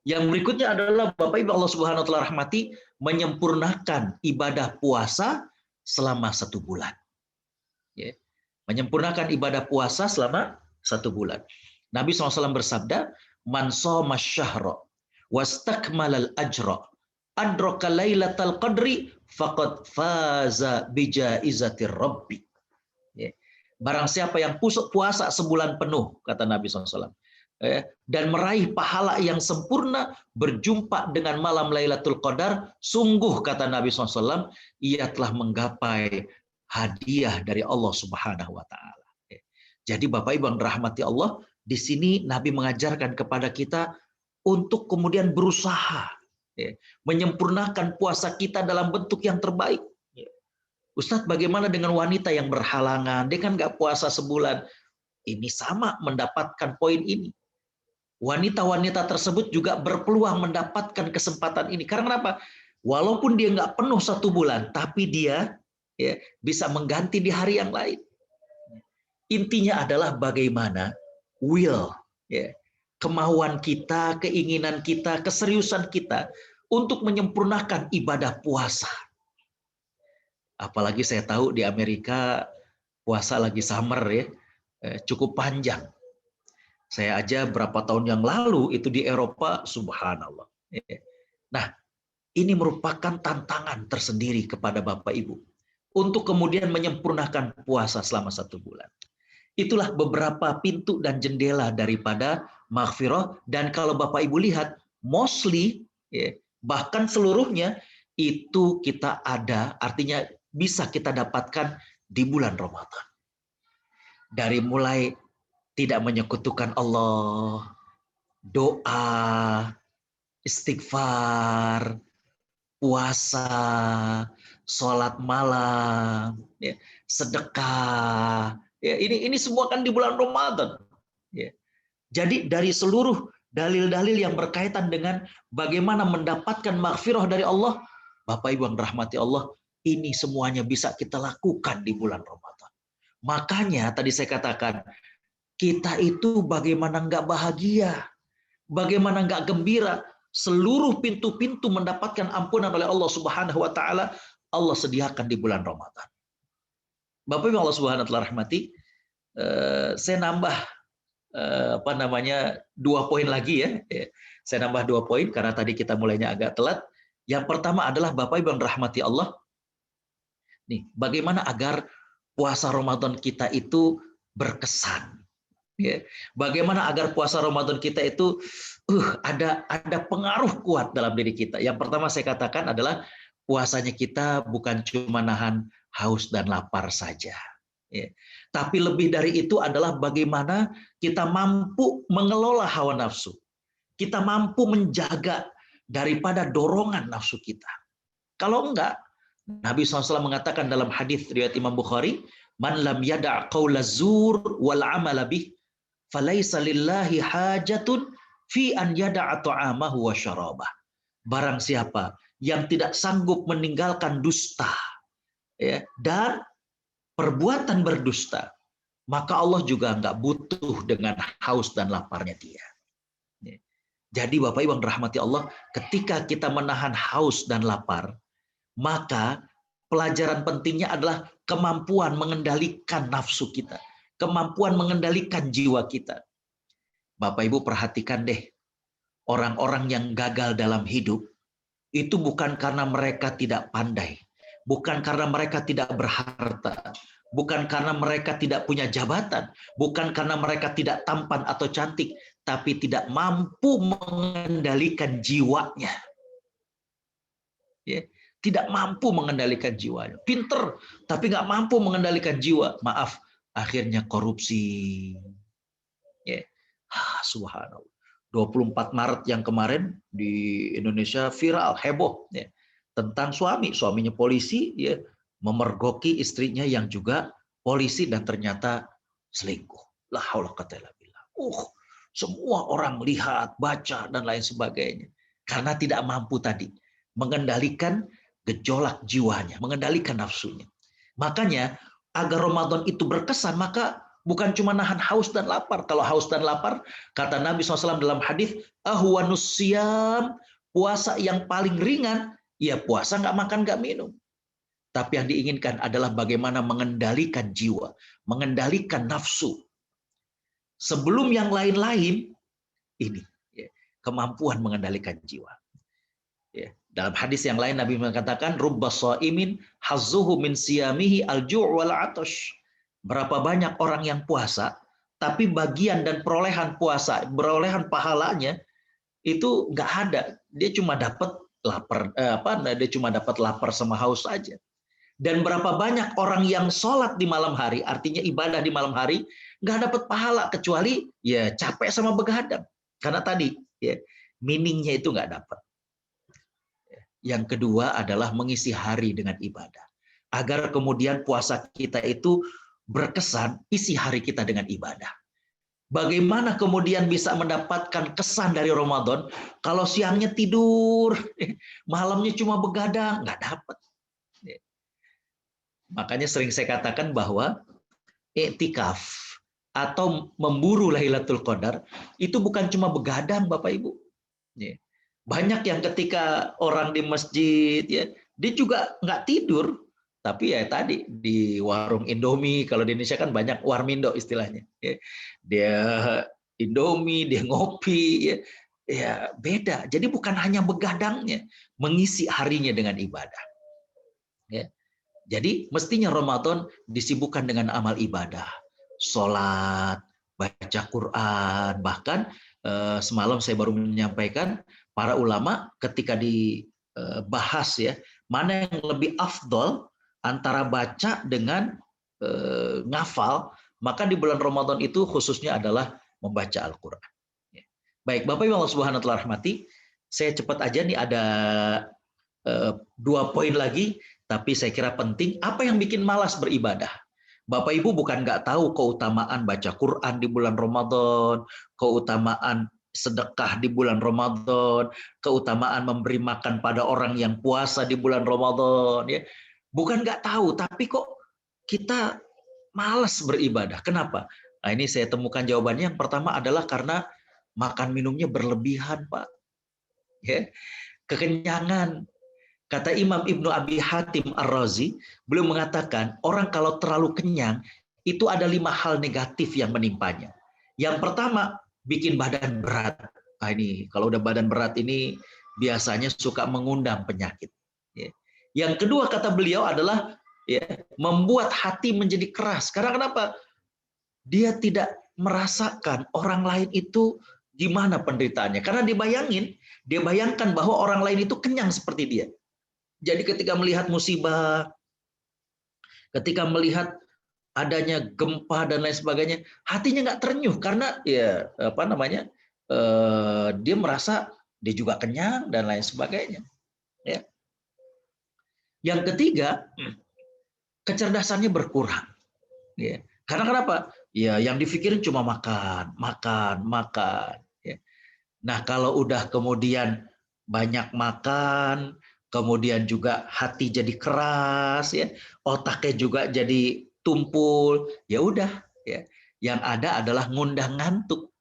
Yang berikutnya adalah Bapak Ibu Allah Subhanahu wa taala rahmati, menyempurnakan ibadah puasa selama 1 bulan. Ya. Menyempurnakan ibadah puasa selama 1 bulan. Nabi SAW bersabda, man shoma syahra wastakmalal ajra adraka lailatal qadri faqad faza bijaizatir rabbi. Ya. Barang siapa yang puasa sebulan penuh, kata Nabi SAW, dan meraih pahala yang sempurna berjumpa dengan malam Lailatul Qadar, sungguh kata Nabi SAW, ia telah menggapai hadiah dari Allah Subhanahu wa taala. Jadi Bapak Ibu yang dirahmati Allah, di sini Nabi mengajarkan kepada kita untuk kemudian berusaha menyempurnakan puasa kita dalam bentuk yang terbaik. Ustadz, bagaimana dengan wanita yang berhalangan? Dia kan nggak puasa sebulan. Ini sama mendapatkan poin ini. Wanita-wanita tersebut juga berpeluang mendapatkan kesempatan ini. Karena apa? Walaupun dia nggak penuh 1 bulan, tapi dia bisa mengganti di hari yang lain. Intinya adalah bagaimana will, kemauan kita, keinginan kita, keseriusan kita untuk menyempurnakan ibadah puasa. Apalagi saya tahu di Amerika puasa lagi summer cukup panjang. Saya aja berapa tahun yang lalu itu di Eropa, subhanallah. Nah, ini merupakan tantangan tersendiri kepada Bapak Ibu untuk kemudian menyempurnakan puasa selama 1 bulan. Itulah beberapa pintu dan jendela daripada maghfirah, dan kalau Bapak Ibu lihat, mostly bahkan seluruhnya itu kita ada, artinya bisa kita dapatkan di bulan Ramadan. Dari mulai tidak menyekutukan Allah, doa, istighfar, puasa, sholat malam, sedekah. Ini semua kan di bulan Ramadan. Jadi dari seluruh dalil-dalil yang berkaitan dengan bagaimana mendapatkan maghfirah dari Allah, Bapak Ibu yang dirahmati Allah, ini semuanya bisa kita lakukan di bulan Ramadan. Makanya tadi saya katakan, kita itu bagaimana nggak bahagia, bagaimana nggak gembira, seluruh pintu-pintu mendapatkan ampunan oleh Allah Subhanahu wa taala, Allah sediakan di bulan Ramadan. Bapak Ibu Allah Subhanahu wa taala rahmati, saya nambah 2 poin lagi ya. Saya nambah 2 poin karena tadi kita mulainya agak telat. Yang pertama adalah Bapak Ibu yang rahmati Allah. Nih, bagaimana agar puasa Ramadan kita itu berkesan. Bagaimana agar puasa Ramadan kita itu ada pengaruh kuat dalam diri kita. Yang pertama saya katakan adalah puasanya kita bukan cuma nahan haus dan lapar saja. Tapi lebih dari itu adalah bagaimana kita mampu mengelola hawa nafsu. Kita mampu menjaga daripada dorongan nafsu kita. Kalau enggak, Nabi SAW mengatakan dalam hadis riwayat Imam Bukhari, "Man lam yada' qaula zur wal 'amala bih, falaisa lillahi hajatun fi an yada'a ta'amahu wa syarabah." Barang siapa yang tidak sanggup meninggalkan dusta dan perbuatan berdusta, maka Allah juga nggak butuh dengan haus dan laparnya dia. Jadi Bapak Ibu yang dirahmati Allah, ketika kita menahan haus dan lapar, maka pelajaran pentingnya adalah kemampuan mengendalikan nafsu kita, kemampuan mengendalikan jiwa kita. Bapak Ibu perhatikan deh, orang-orang yang gagal dalam hidup, itu bukan karena mereka tidak pandai, bukan karena mereka tidak berharta, bukan karena mereka tidak punya jabatan, bukan karena mereka tidak tampan atau cantik, tapi tidak mampu mengendalikan jiwanya. Tidak mampu mengendalikan jiwanya. Pinter, tapi nggak mampu mengendalikan jiwa. Maaf, akhirnya korupsi. Subhanallah. 24 Maret yang kemarin di Indonesia viral, heboh. Tentang suaminya polisi, memergoki istrinya yang juga polisi dan ternyata selingkuh. La haula quwwata illa billah. Semua orang lihat, baca dan lain sebagainya. Karena tidak mampu tadi mengendalikan gejolak jiwanya, mengendalikan nafsunya. Makanya agar Ramadan itu berkesan, maka bukan cuma nahan haus dan lapar. Kalau haus dan lapar, kata Nabi SAW dalam hadis, ahwanus siyam, puasa yang paling ringan, ya puasa nggak makan nggak minum. Tapi yang diinginkan adalah bagaimana mengendalikan jiwa, mengendalikan nafsu. Sebelum yang lain-lain, ini kemampuan mengendalikan jiwa. Dalam hadis yang lain Nabi mengatakan, rubba shaimin hazzuhu min siyamihi al-ju' wal 'atash. Berapa banyak orang yang puasa, tapi bagian dan perolehan puasa, perolehan pahalanya itu nggak ada. Dia cuma dapat lapar, dia cuma dapat lapar sama haus saja. Dan berapa banyak orang yang sholat di malam hari, artinya ibadah di malam hari, nggak dapat pahala kecuali ya capek sama begadang. Karena tadi ya meaningnya itu nggak dapat. Yang kedua adalah mengisi hari dengan ibadah. Agar kemudian puasa kita itu berkesan, isi hari kita dengan ibadah. Bagaimana kemudian bisa mendapatkan kesan dari Ramadan kalau siangnya tidur, malamnya cuma begadang, nggak dapat. Makanya sering saya katakan bahwa iktikaf atau memburu Lailatul Qadar itu bukan cuma begadang, Bapak Ibu. Banyak yang ketika orang di masjid, ya, dia juga nggak tidur, tapi ya tadi di warung Indomie, kalau di Indonesia kan banyak warmindo istilahnya. Dia Indomie, dia ngopi, ya beda. Jadi bukan hanya begadangnya, mengisi harinya dengan ibadah. Ya. Jadi mestinya Ramadan disibukkan dengan amal ibadah, sholat, baca Quran. Bahkan semalam saya baru menyampaikan para ulama ketika dibahas ya mana yang lebih afdol antara baca dengan ngafal, maka di bulan Ramadan itu khususnya adalah membaca Al-Quran. Baik, Bapak Ibu Allah Subhanahu wa Ta'ala rahmati, saya cepat aja nih ada 2 poin lagi. Tapi saya kira penting, apa yang bikin malas beribadah? Bapak Ibu bukan nggak tahu keutamaan baca Quran di bulan Ramadan, keutamaan sedekah di bulan Ramadan, keutamaan memberi makan pada orang yang puasa di bulan Ramadan. Ya. Bukan nggak tahu, tapi kok kita malas beribadah. Kenapa? Nah, ini saya temukan jawabannya. Yang pertama adalah karena makan minumnya berlebihan, Pak. Ya. Kekenyangan. Kata Imam Ibnu Abi Hatim Ar-Razi, beliau mengatakan orang kalau terlalu kenyang itu ada 5 hal negatif yang menimpanya. Yang pertama, bikin badan berat. Nah, ini kalau udah badan berat ini biasanya suka mengundang penyakit. Yang kedua kata beliau adalah ya, membuat hati menjadi keras. Karena kenapa? Dia tidak merasakan orang lain itu gimana penderitaannya. Karena dia bayangkan bahwa orang lain itu kenyang seperti dia. Jadi ketika melihat musibah, ketika melihat adanya gempa dan lain sebagainya, hatinya nggak terenyuh karena ya dia merasa dia juga kenyang dan lain sebagainya. Ya. Yang ketiga, kecerdasannya berkurang. Ya. Karena kenapa? Ya yang dipikirin cuma makan. Ya. Nah kalau udah kemudian banyak makan, kemudian juga hati jadi keras, ya, otaknya juga jadi tumpul, ya udah, ya. Yang ada adalah ngundang ngantuk.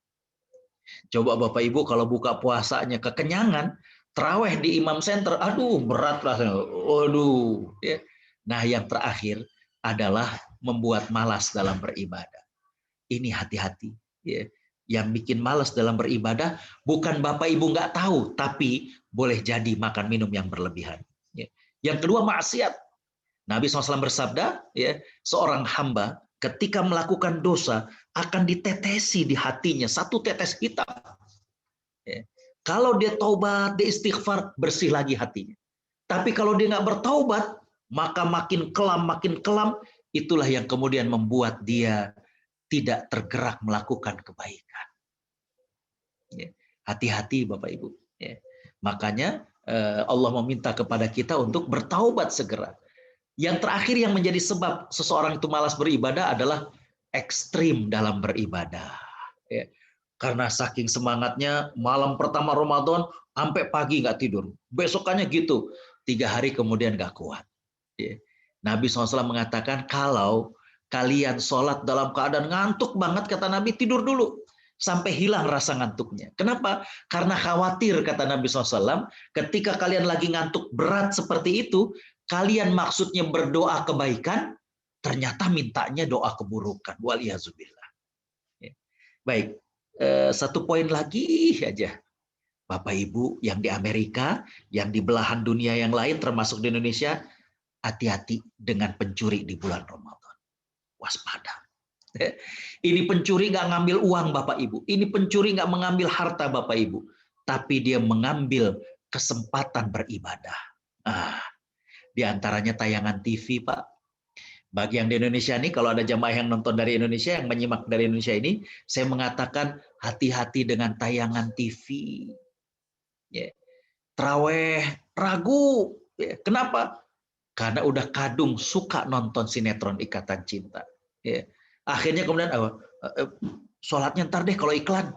Coba Bapak Ibu kalau buka puasanya kekenyangan, terawih di Imam Center, aduh berat lah, aduh. Ya. Nah yang terakhir adalah membuat malas dalam beribadah. Ini hati-hati. Ya. Yang bikin malas dalam beribadah bukan Bapak Ibu nggak tahu, tapi boleh jadi makan minum yang berlebihan. Yang kedua maksiat. Nabi SAW bersabda, ya, seorang hamba ketika melakukan dosa akan ditetesi di hatinya 1 tetes hitam. Ya. Kalau dia taubat, dia istighfar, bersih lagi hatinya. Tapi kalau dia nggak bertaubat, maka makin kelam, itulah yang kemudian membuat dia tidak tergerak melakukan kebaikan. Hati-hati Bapak Ibu. Makanya Allah meminta kepada kita untuk bertaubat segera. Yang terakhir yang menjadi sebab seseorang itu malas beribadah adalah ekstrim dalam beribadah. Karena saking semangatnya malam pertama Ramadan sampai pagi nggak tidur. Besokannya gitu. 3 hari kemudian nggak kuat. Nabi SAW mengatakan kalau kalian sholat dalam keadaan ngantuk banget, kata Nabi, tidur dulu sampai hilang rasa ngantuknya. Kenapa? Karena khawatir, kata Nabi SAW, ketika kalian lagi ngantuk berat seperti itu, kalian maksudnya berdoa kebaikan, ternyata mintanya doa keburukan. Waliyazubillah. Baik, 1 poin lagi aja. Bapak Ibu yang di Amerika, yang di belahan dunia yang lain, termasuk di Indonesia, hati-hati dengan pencuri di bulan Ramadan. Waspada. Ini pencuri nggak ngambil uang Bapak Ibu. Ini pencuri nggak mengambil harta Bapak Ibu. Tapi dia mengambil kesempatan beribadah. Ah, di antaranya tayangan TV, Pak. Bagi yang di Indonesia ini, kalau ada jamaah yang nonton dari Indonesia, yang menyimak dari Indonesia ini, saya mengatakan hati-hati dengan tayangan TV. Ya. Traweh, ragu. Ya. Kenapa? Karena udah kadung suka nonton sinetron Ikatan Cinta. Ya. Akhirnya kemudian sholatnya ntar deh kalau iklan.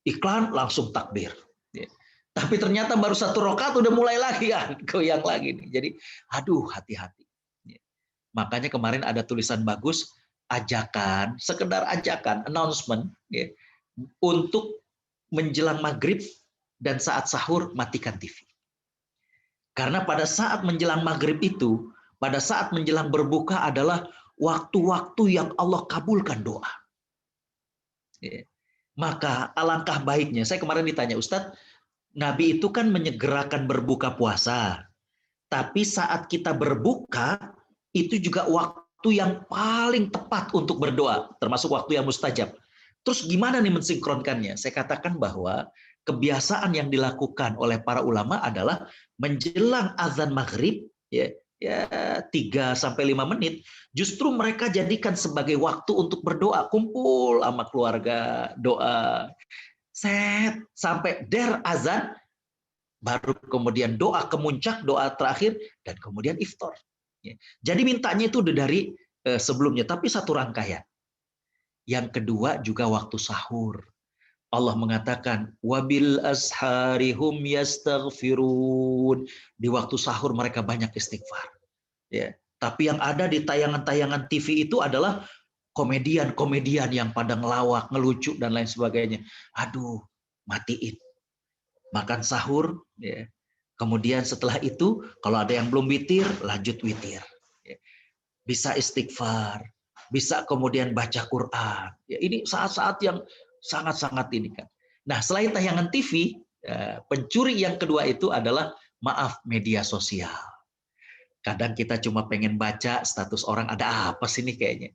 Iklan langsung takbir. Ya. Tapi ternyata baru 1 rakaat udah mulai lagi kan, goyang lagi nih. Jadi, aduh hati-hati. Ya. Makanya kemarin ada tulisan bagus, ajakan, sekedar ajakan, announcement, ya, untuk menjelang maghrib dan saat sahur matikan TV. Karena pada saat menjelang maghrib itu, pada saat menjelang berbuka adalah waktu-waktu yang Allah kabulkan doa. Ya. Maka alangkah baiknya, saya kemarin ditanya, Ustadz, Nabi itu kan menyegerakan berbuka puasa. Tapi saat kita berbuka, itu juga waktu yang paling tepat untuk berdoa, termasuk waktu yang mustajab. Terus gimana nih mensinkronkannya? Saya katakan bahwa kebiasaan yang dilakukan oleh para ulama adalah menjelang azan maghrib, ya, 3 sampai 5 menit, justru mereka jadikan sebagai waktu untuk berdoa, kumpul sama keluarga, doa, sampai azan, baru kemudian doa kemuncak, doa terakhir, dan kemudian iftar. Jadi mintanya itu udah dari sebelumnya, tapi satu rangkaian. Yang kedua juga waktu sahur. Allah mengatakan, wabil asharihum yastaghfirun. Di waktu sahur mereka banyak istighfar. Ya. Tapi yang ada di tayangan-tayangan TV itu adalah komedian-komedian yang pada ngelawak, ngelucu, dan lain sebagainya. Aduh, matiin. Makan sahur, ya. Kemudian setelah itu, kalau ada yang belum witir, lanjut witir. Bisa istighfar, bisa kemudian baca Quran. Ya, ini saat-saat yang sangat-sangat ini kan. Nah, selain tayangan TV, pencuri yang kedua itu adalah media sosial. Kadang kita cuma pengen baca status orang, ada apa sih nih kayaknya.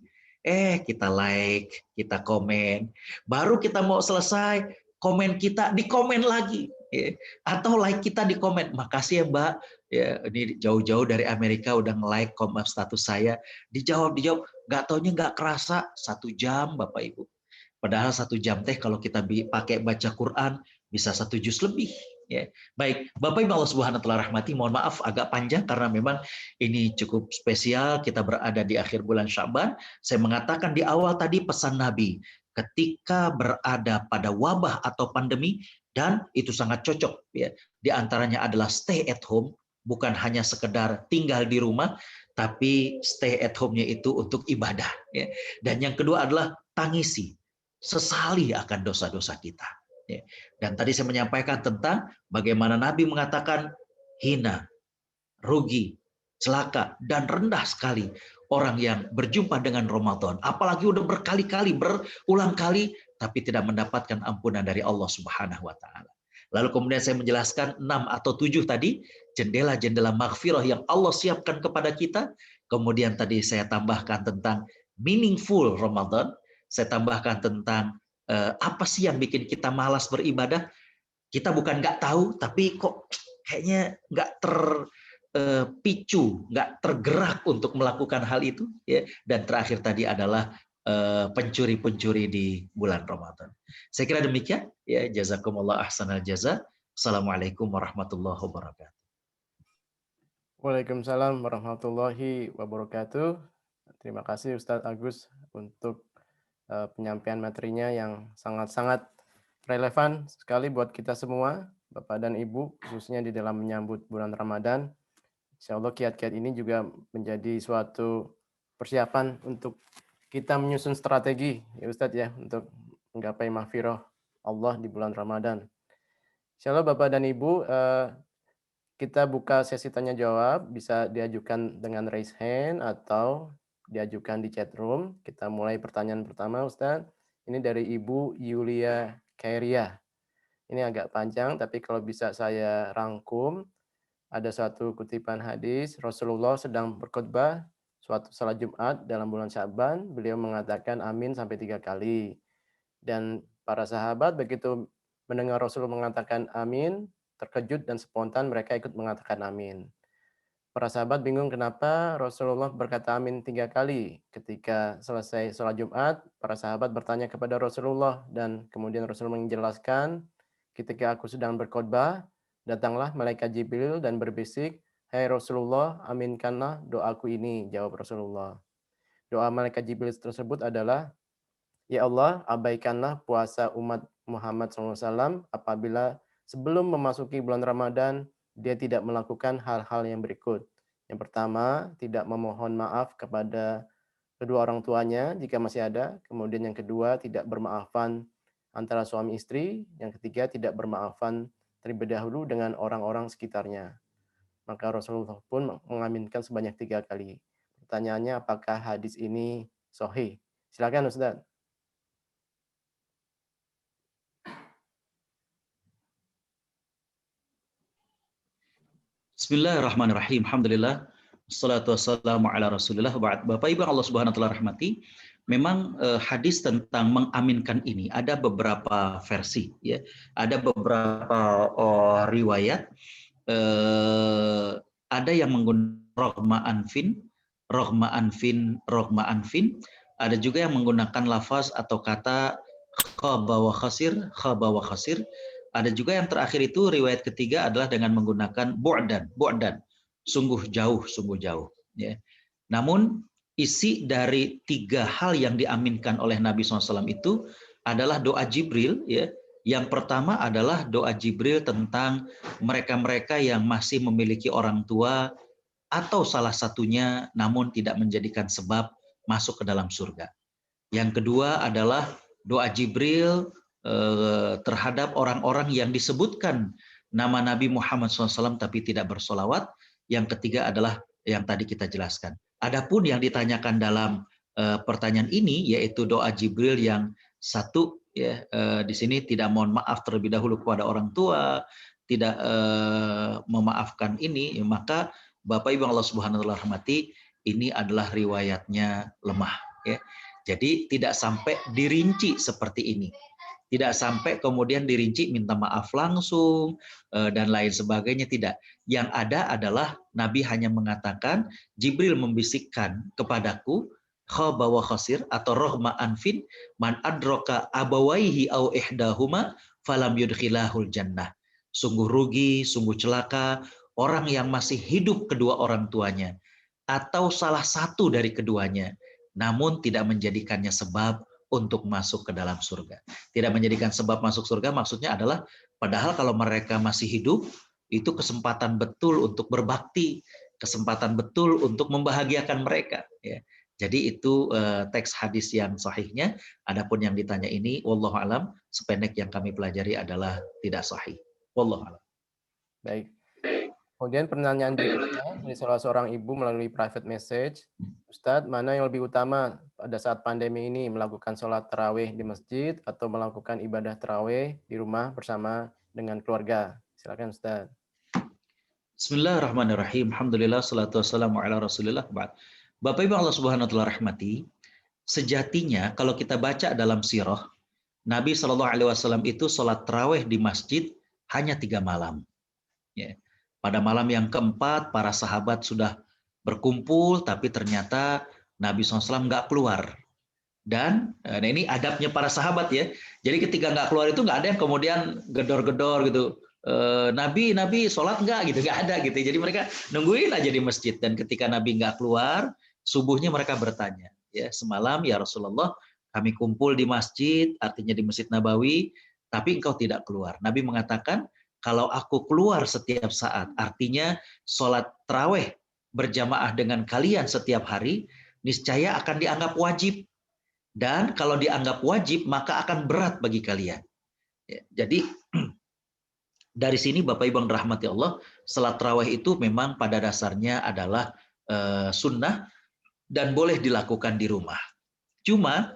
Kita like, kita komen. Baru kita mau selesai, komen kita di komen lagi. Atau like kita di komen. Makasih ya Mbak, ya, ini jauh-jauh dari Amerika udah nge-like komen status saya. Dijawab. Nggak taunya nggak kerasa 1 jam Bapak Ibu. Padahal 1 jam teh kalau kita pakai baca Quran bisa 1 juz lebih. Ya. Baik, Bapak Ibu Allah Subhanahu wa taala rahmati, mohon maaf agak panjang karena memang ini cukup spesial, kita berada di akhir bulan Sya'ban. Saya mengatakan di awal tadi pesan Nabi, ketika berada pada wabah atau pandemi, dan itu sangat cocok ya. Di antaranya adalah stay at home, bukan hanya sekedar tinggal di rumah, tapi stay at home-nya itu untuk ibadah ya. Dan yang kedua adalah tangisi, sesali akan dosa-dosa kita. Dan tadi saya menyampaikan tentang bagaimana Nabi mengatakan hina, rugi, celaka, dan rendah sekali orang yang berjumpa dengan Ramadan. Apalagi udah berkali-kali, berulang kali, tapi tidak mendapatkan ampunan dari Allah Subhanahu wa Ta'ala. Lalu kemudian saya menjelaskan 6 atau 7 tadi, jendela-jendela maghfirah yang Allah siapkan kepada kita. Kemudian tadi saya tambahkan tentang meaningful Ramadan. Saya tambahkan tentang apa sih yang bikin kita malas beribadah. Kita bukan nggak tahu, tapi kok kayaknya nggak terpicu, nggak tergerak untuk melakukan hal itu. Ya. Dan terakhir tadi adalah pencuri-pencuri di bulan Ramadan. Saya kira demikian. Ya, jazakumullah ahsanal jaza. Assalamualaikum warahmatullahi wabarakatuh. Waalaikumsalam warahmatullahi wabarakatuh. Terima kasih Ustadz Agus untuk penyampaian materinya yang sangat-sangat relevan sekali buat kita semua, Bapak dan Ibu, khususnya di dalam menyambut bulan Ramadan. Insya Allah kiat-kiat ini juga menjadi suatu persiapan untuk kita menyusun strategi, ya Ustadz ya, untuk menggapai mahfirah Allah di bulan Ramadan. Insya Allah Bapak dan Ibu, kita buka sesi tanya jawab, bisa diajukan dengan raise hand atau diajukan di chat room. Kita mulai pertanyaan pertama Ustadz. Ini dari Ibu Yulia Kairia. Ini agak panjang, tapi kalau bisa saya rangkum. Ada satu kutipan hadis, Rasulullah sedang berkhutbah, suatu salat Jumat dalam bulan Sya'ban, beliau mengatakan amin sampai 3 kali. Dan para sahabat begitu mendengar Rasul mengatakan amin, terkejut dan spontan mereka ikut mengatakan amin. Para sahabat bingung kenapa Rasulullah berkata amin 3 kali. Ketika selesai sholat Jumat, para sahabat bertanya kepada Rasulullah dan kemudian Rasul menjelaskan, ketika aku sedang berkhotbah, datanglah malaikat Jibril dan berbisik, "Hai Rasulullah, aminkanlah doaku ini," jawab Rasulullah. Doa malaikat Jibril tersebut adalah, "Ya Allah, abaikanlah puasa umat Muhammad SAW apabila sebelum memasuki bulan Ramadan, dia tidak melakukan hal-hal yang berikut. Yang pertama, tidak memohon maaf kepada kedua orang tuanya jika masih ada. Kemudian yang kedua, tidak bermaafan antara suami istri. Yang ketiga, tidak bermaafan terlebih dahulu dengan orang-orang sekitarnya." Maka Rasulullah pun mengaminkan sebanyak 3 kali. Pertanyaannya, apakah hadis ini sahih? Silakan Ustaz. Bismillahirrahmanirrahim. Alhamdulillah. Wassalatu wassalamu ala Rasulillah. Bapak Ibu Allah Subhanahu wa taala rahmati, memang hadis tentang mengaminkan ini ada beberapa versi ya. Ada beberapa riwayat, ada yang menggunakan rohma anfin, ada juga yang menggunakan lafaz atau kata khaba wa khasir. Ada juga yang terakhir itu riwayat ketiga adalah dengan menggunakan bu'dan, sungguh jauh ya. Namun isi dari 3 hal yang diaminkan oleh Nabi SAW itu adalah doa Jibril ya. Yang pertama adalah doa Jibril tentang mereka-mereka yang masih memiliki orang tua atau salah satunya namun tidak menjadikan sebab masuk ke dalam surga. Yang kedua adalah doa Jibril terhadap orang-orang yang disebutkan nama Nabi Muhammad SAW tapi tidak bersolawat. Yang ketiga adalah yang tadi kita jelaskan. Adapun yang ditanyakan dalam pertanyaan ini yaitu doa Jibril yang satu ya, di sini tidak mohon maaf terlebih dahulu kepada orang tua, tidak memaafkan ini, maka Bapak Ibu Allah Subhanahu wa taala rahmati, ini adalah riwayatnya lemah ya. Jadi tidak sampai dirinci seperti ini. Tidak sampai kemudian dirinci minta maaf langsung dan lain sebagainya, tidak. Yang ada adalah Nabi hanya mengatakan Jibril membisikkan kepadaku khaba wa khasir atau rohma anfin man adroka abawaihi au ihdahuma falam yudkhilahul jannah. Sungguh rugi, sungguh celaka orang yang masih hidup kedua orang tuanya atau salah satu dari keduanya namun tidak menjadikannya sebab untuk masuk ke dalam surga. Tidak menjadikan sebab masuk surga maksudnya adalah padahal kalau mereka masih hidup itu kesempatan betul untuk berbakti, kesempatan betul untuk membahagiakan mereka ya. Jadi itu teks hadis yang sahihnya. Adapun yang ditanya ini wallahu alam, sependek yang kami pelajari adalah tidak sahih. Wallahu alam. Baik. Kemudian pertanyaan berikutnya dari salah seorang ibu melalui private message. Ustadz, mana yang lebih utama pada saat pandemi ini, melakukan sholat tarawih di masjid atau melakukan ibadah tarawih di rumah bersama dengan keluarga? Silakan Ustadz. Bismillahirrahmanirrahim. Alhamdulillah, salatu wassalamu ala Rasulillah. Bapak Ibu Allah Subhanahu wa taala rahmati, sejatinya kalau kita baca dalam sirah, Nabi SAW itu sholat tarawih di masjid hanya 3 malam. Ya. Pada malam yang keempat, para sahabat sudah berkumpul, tapi ternyata Nabi SAW nggak keluar. Dan ini adabnya para sahabat ya. Jadi ketika nggak keluar itu nggak ada yang kemudian gedor-gedor gitu. Nabi sholat nggak gitu, nggak ada gitu. Jadi mereka nungguin aja di masjid. Dan ketika Nabi nggak keluar, subuhnya mereka bertanya, ya semalam ya Rasulullah, kami kumpul di masjid, artinya di Masjid Nabawi, tapi engkau tidak keluar. Nabi mengatakan, kalau aku keluar setiap saat, artinya sholat tarawih berjamaah dengan kalian setiap hari, niscaya akan dianggap wajib. Dan kalau dianggap wajib, maka akan berat bagi kalian. Ya, jadi dari sini Bapak Ibu yang dirahmati Allah, sholat tarawih itu memang pada dasarnya adalah sunnah dan boleh dilakukan di rumah. Cuma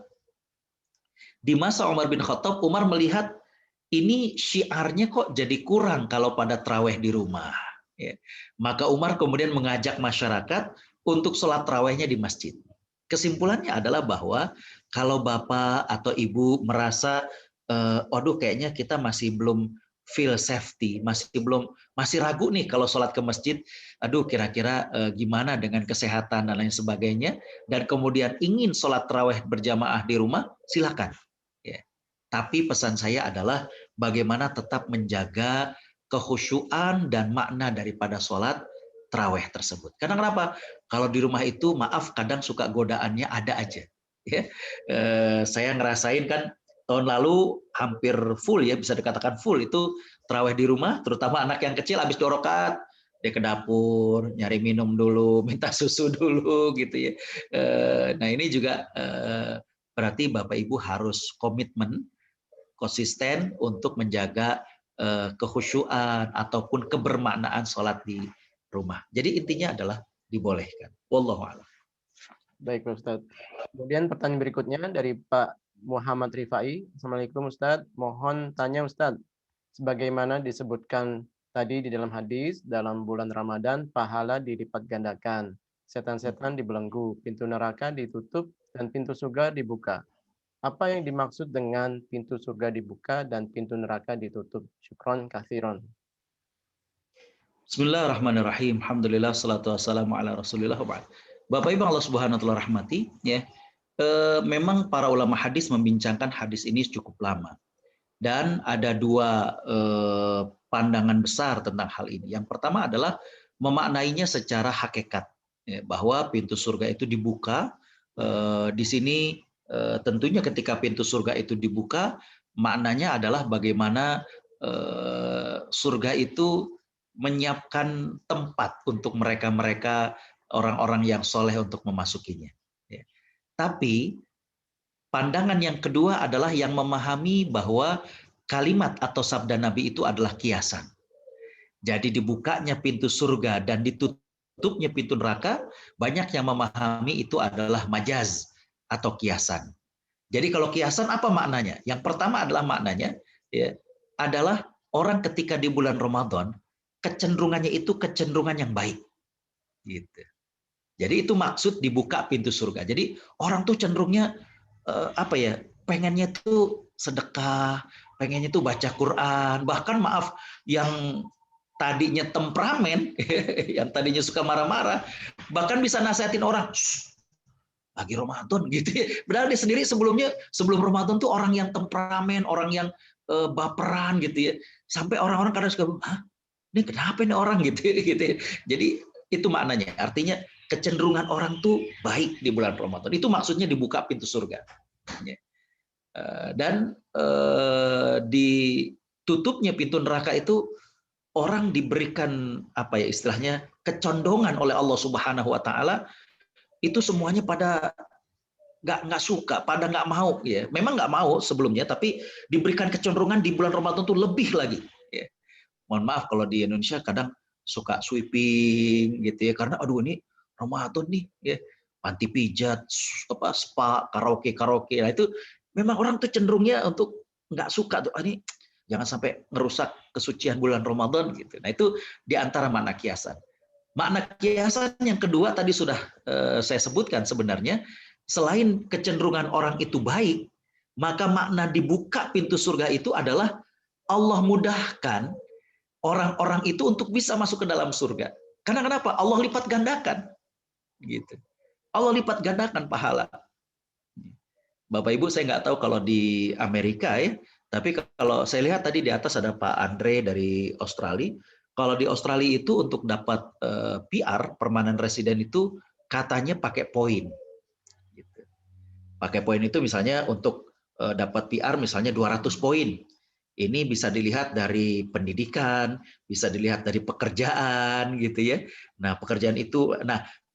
di masa Umar bin Khattab, Umar melihat ini syiarnya kok jadi kurang kalau pada tarawih di rumah. Ya. Maka Umar kemudian mengajak masyarakat untuk sholat tarawihnya di masjid. Kesimpulannya adalah bahwa kalau bapak atau ibu merasa, waduh kayaknya kita masih belum feel safety, masih ragu nih kalau sholat ke masjid, aduh kira-kira gimana dengan kesehatan dan lain sebagainya, dan kemudian ingin sholat tarawih berjamaah di rumah, silakan. Ya. Tapi pesan saya adalah bagaimana tetap menjaga kekhusyuan dan makna daripada sholat tarawih tersebut. Karena kenapa? Kalau di rumah itu, maaf, kadang suka godaannya ada aja. Ya. Saya ngerasain kan, tahun lalu hampir full ya, bisa dikatakan full itu tarawih di rumah, terutama anak yang kecil habis 2 rakaat dia ke dapur, nyari minum dulu, minta susu dulu gitu ya. Nah ini juga berarti Bapak Ibu harus komitmen, konsisten untuk menjaga kekhusyuan ataupun kebermaknaan sholat di rumah. Jadi intinya adalah dibolehkan. Wallahu a'lam. Baik, Ustadz. Kemudian pertanyaan berikutnya dari Pak Muhammad Rifai. Assalamualaikum Ustadz. Mohon tanya Ustadz, sebagaimana disebutkan tadi di dalam hadis, dalam bulan Ramadan pahala dilipat gandakan, setan-setan dibelenggu, pintu neraka ditutup, dan pintu surga dibuka. Apa yang dimaksud dengan pintu surga dibuka dan pintu neraka ditutup? Syukron kathiron. Bismillahirrahmanirrahim. Alhamdulillah, salatu wassalamu ala rasulillah. Bapak Ibu Allah Subhanahu wa taala rahmati, ya. Memang para ulama hadis membincangkan hadis ini cukup lama. Dan ada 2 pandangan besar tentang hal ini. Yang pertama adalah memaknainya secara hakikat, ya, bahwa pintu surga itu dibuka. Di sini tentunya ketika pintu surga itu dibuka, maknanya adalah bagaimana surga itu menyiapkan tempat untuk mereka-mereka orang-orang yang soleh untuk memasukinya. Ya. Tapi pandangan yang kedua adalah yang memahami bahwa kalimat atau sabda Nabi itu adalah kiasan. Jadi dibukanya pintu surga dan ditutupnya pintu neraka, banyak yang memahami itu adalah majaz atau kiasan. Jadi kalau kiasan apa maknanya? Yang pertama adalah maknanya ya, adalah orang ketika di bulan Ramadan, kecenderungannya itu kecenderungan yang baik. Gitu. Jadi itu maksud dibuka pintu surga. Jadi orang tuh cenderungnya pengennya tuh sedekah, pengennya tuh baca Quran, bahkan maaf yang tadinya temperamen, yang tadinya suka marah-marah, bahkan bisa nasihatin orang, lagi Ramadan gitu ya. Padahal dia sendiri sebelum Ramadan tuh orang yang temperamen, orang yang baperan gitu ya. Sampai orang-orang kadang suka, ini kenapa nih orang gitu ya. Jadi itu maknanya. Artinya kecenderungan orang tuh baik di bulan Ramadan. Itu maksudnya dibuka pintu surga. Dan ditutupnya pintu neraka itu orang diberikan istilahnya kecondongan oleh Allah Subhanahu wa taala, itu semuanya pada nggak suka, pada nggak mau ya. Memang nggak mau sebelumnya, tapi diberikan kecenderungan di bulan Ramadan tuh lebih lagi ya. Mohon maaf kalau di Indonesia kadang suka sweeping gitu ya, karena aduh ini Ramadan nih ya, panti pijat, spa, karaoke. Nah itu memang orang tuh cenderungnya untuk nggak suka tuh, ini jangan sampai merusak kesucian bulan Ramadan gitu. Nah itu diantara makna kiasan. Makna kiasan yang kedua tadi sudah saya sebutkan sebenarnya, selain kecenderungan orang itu baik, maka makna dibuka pintu surga itu adalah Allah mudahkan orang-orang itu untuk bisa masuk ke dalam surga. Karena kenapa? Allah lipat gandakan. Gitu. Allah lipat gandakan pahala. Bapak Ibu, saya nggak tahu kalau di Amerika ya, tapi kalau saya lihat tadi di atas ada Pak Andre dari Australia. Kalau di Australia itu untuk dapat PR, permanent resident itu katanya pakai poin. Gitu. Pakai poin itu misalnya untuk dapat PR misalnya 200 poin. Ini bisa dilihat dari pendidikan, bisa dilihat dari pekerjaan gitu ya. Nah, pekerjaan itu,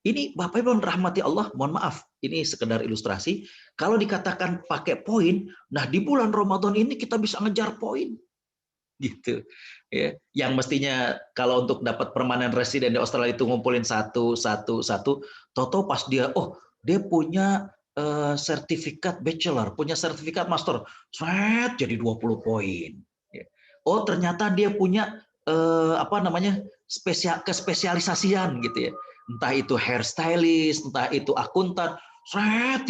ini Bapak Ibu rahmati Allah, mohon maaf, ini sekedar ilustrasi. Kalau dikatakan pakai poin, nah di bulan Ramadan ini kita bisa ngejar poin. Gitu. Ya. Yang mestinya kalau untuk dapat permanent resident di Australia itu ngumpulin satu, toto pas dia, dia punya sertifikat bachelor, punya sertifikat master, jadi 20 poin. Oh ternyata dia punya kespesialisasian gitu ya. entah itu hairstylist, entah itu akuntan, 30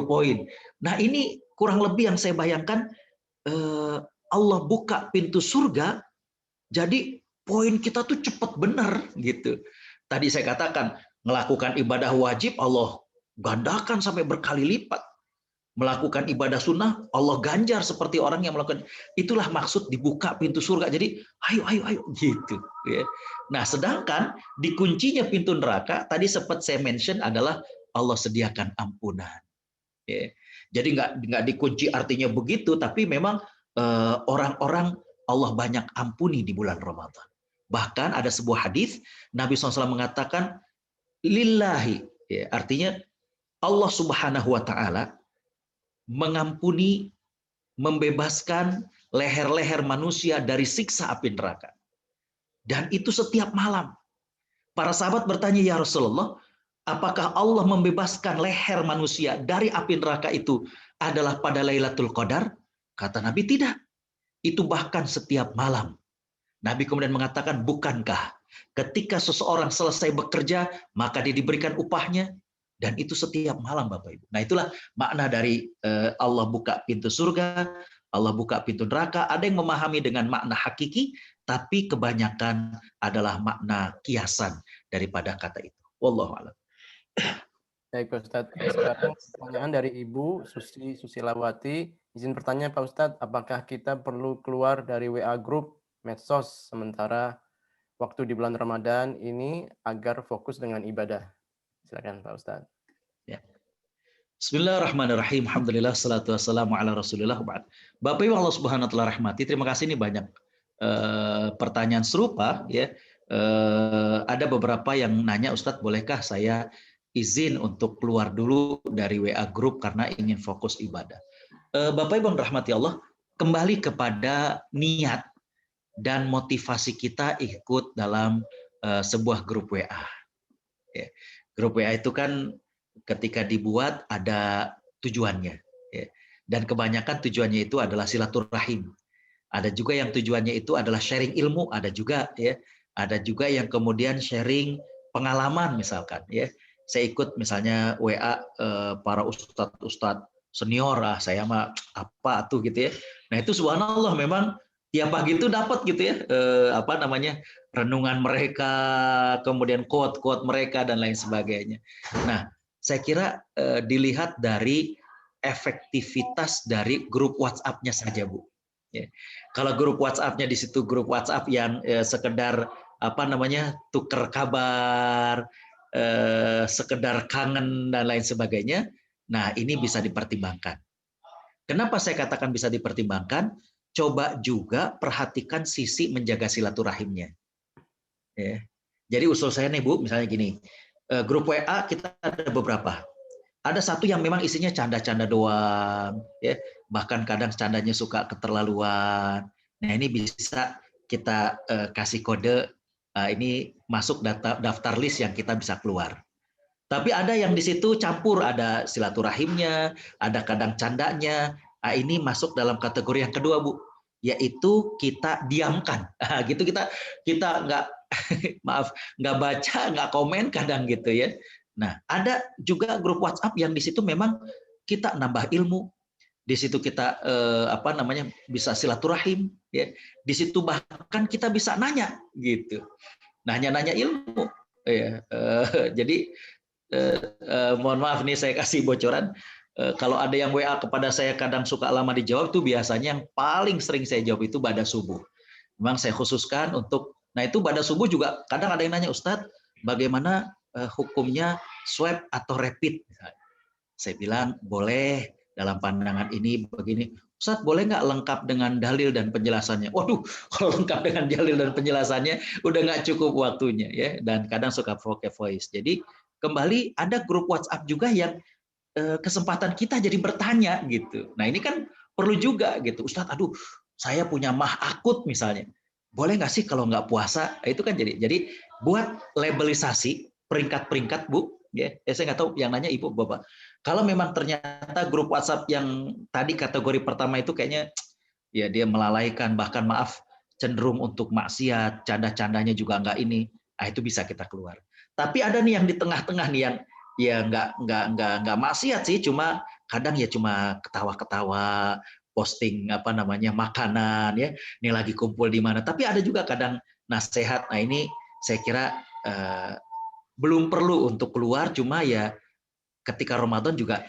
poin. Nah ini kurang lebih yang saya bayangkan, Allah buka pintu surga, jadi poin kita tuh cepat benar gitu. Tadi saya katakan, melakukan ibadah wajib Allah gandakan sampai berkali lipat. Melakukan ibadah sunnah, Allah ganjar seperti orang yang melakukan. Itulah maksud dibuka pintu surga. Jadi, ayo, gitu. Ya. Nah, sedangkan di kuncinya pintu neraka, tadi sempat saya mention adalah Allah sediakan ampunan. Ya. Jadi nggak dikunci artinya begitu, tapi memang orang-orang Allah banyak ampuni di bulan Ramadan. Bahkan ada sebuah hadis, Nabi SAW mengatakan, lillahi, ya, artinya Allah Subhanahu wa Ta'ala mengampuni, membebaskan leher-leher manusia dari siksa api neraka. Dan itu setiap malam. Para sahabat bertanya, ya Rasulullah, apakah Allah membebaskan leher manusia dari api neraka itu adalah pada Lailatul Qadar? Kata Nabi, tidak. Itu bahkan setiap malam. Nabi kemudian mengatakan, bukankah ketika seseorang selesai bekerja, maka dia diberikan upahnya? Dan itu setiap malam, Bapak Ibu. Nah itulah makna dari Allah buka pintu surga, Allah buka pintu neraka. Ada yang memahami dengan makna hakiki, tapi kebanyakan adalah makna kiasan daripada kata itu. Wallahu a'lam. Baik Pak Ustadz, sekarang pertanyaan dari Ibu Susilawati. Izin bertanya Pak Ustadz, apakah kita perlu keluar dari WA Group medsos sementara waktu di bulan Ramadan ini agar fokus dengan ibadah? Silakan Pak Ustadz. Ya. Bismillahirrahmanirrahim. Alhamdulillah, salatu wassalamu ala rasulillah. Bapak Ibu Allah Subhanahu wa Ta'ala rahmati, terima kasih, ini banyak pertanyaan serupa. Ya. Ada beberapa yang nanya, Ustadz bolehkah saya izin untuk keluar dulu dari WA Group karena ingin fokus ibadah. Bapak Ibu rahmati Allah, kembali kepada niat dan motivasi kita ikut dalam sebuah grup WA. Ya. Grup WA itu kan ketika dibuat ada tujuannya. Ya. Dan kebanyakan tujuannya itu adalah silaturahim. Ada juga yang tujuannya itu adalah sharing ilmu, ada juga ya. Ada juga yang kemudian sharing pengalaman misalkan ya. Saya ikut misalnya WA para ustadz senior, saya mah apa tuh gitu ya. Nah itu subhanallah memang tiap pagi itu dapat gitu ya, renungan mereka, kemudian quote-quote mereka dan lain sebagainya. Nah, saya kira dilihat dari efektivitas dari grup WhatsApp-nya saja, Bu. Ya. Kalau grup WhatsApp-nya di situ grup WhatsApp yang sekedar tuker kabar, sekedar kangen dan lain sebagainya, nah ini bisa dipertimbangkan. Kenapa saya katakan bisa dipertimbangkan? Coba juga perhatikan sisi menjaga silaturahimnya. Ya. Jadi usul saya nih Bu, misalnya gini, grup WA kita ada beberapa. Ada satu yang memang isinya canda-canda doang, ya. Bahkan kadang candanya suka keterlaluan. Nah ini bisa kita kasih kode, ini masuk daftar list yang kita bisa keluar. Tapi ada yang di situ campur, ada silaturahimnya, ada kadang candanya. Nah, ini masuk dalam kategori yang kedua, Bu, yaitu kita diamkan. Gitu kita nggak nggak baca, nggak komen kadang gitu ya. Nah, ada juga grup WhatsApp yang di situ memang kita nambah ilmu. Di situ kita bisa silaturahim ya. Di situ bahkan kita bisa nanya gitu. Nanya-nanya ilmu ya. Jadi mohon maaf nih saya kasih bocoran. Kalau ada yang WA kepada saya kadang suka lama dijawab, itu biasanya yang paling sering saya jawab itu pada subuh. Memang saya khususkan untuk, nah itu pada subuh juga kadang ada yang nanya, Ustadz bagaimana hukumnya swab atau rapid? Saya bilang boleh dalam pandangan ini begini. Ustadz boleh nggak lengkap dengan dalil dan penjelasannya? Waduh, kalau lengkap dengan dalil dan penjelasannya udah nggak cukup waktunya ya. Dan kadang suka pakai voice. Jadi kembali ada grup WhatsApp juga yang kesempatan kita jadi bertanya gitu. Nah ini kan perlu juga gitu. Ustadz, aduh saya punya mah akut misalnya. Boleh nggak sih kalau nggak puasa? Itu kan jadi buat labelisasi peringkat-peringkat Bu. Ya, saya nggak tahu yang nanya Ibu Bapak. Kalau memang ternyata grup WhatsApp yang tadi kategori pertama itu kayaknya ya dia melalaikan, bahkan maaf cenderung untuk maksiat, canda-candanya juga nggak ini. itu bisa kita keluar. Tapi ada nih yang di tengah-tengah nih yang ya nggak maksiat sih, cuma kadang ya cuma ketawa-ketawa, posting apa namanya makanan ya, ini lagi kumpul di mana. Tapi ada juga kadang nasihat. Nah ini saya kira belum perlu untuk keluar, cuma ya ketika Ramadan juga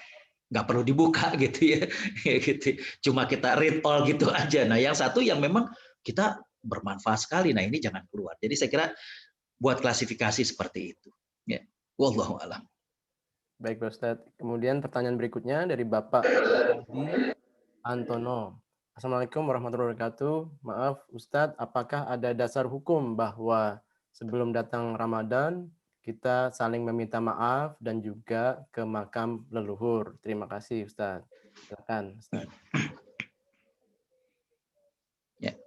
nggak perlu dibuka gitu ya, gitu. Cuma kita read all gitu aja. Nah yang satu yang memang kita bermanfaat sekali, nah ini jangan keluar. Jadi saya kira buat klasifikasi seperti itu. Ya, wallahu a'lam. Baik, Pak Ustadz. Kemudian pertanyaan berikutnya dari Bapak Hadi Antono. Assalamualaikum warahmatullahi wabarakatuh. Maaf Ustadz, apakah ada dasar hukum bahwa sebelum datang Ramadan kita saling meminta maaf dan juga ke makam leluhur? Terima kasih Ustadz. Silakan Ustadz. Ya.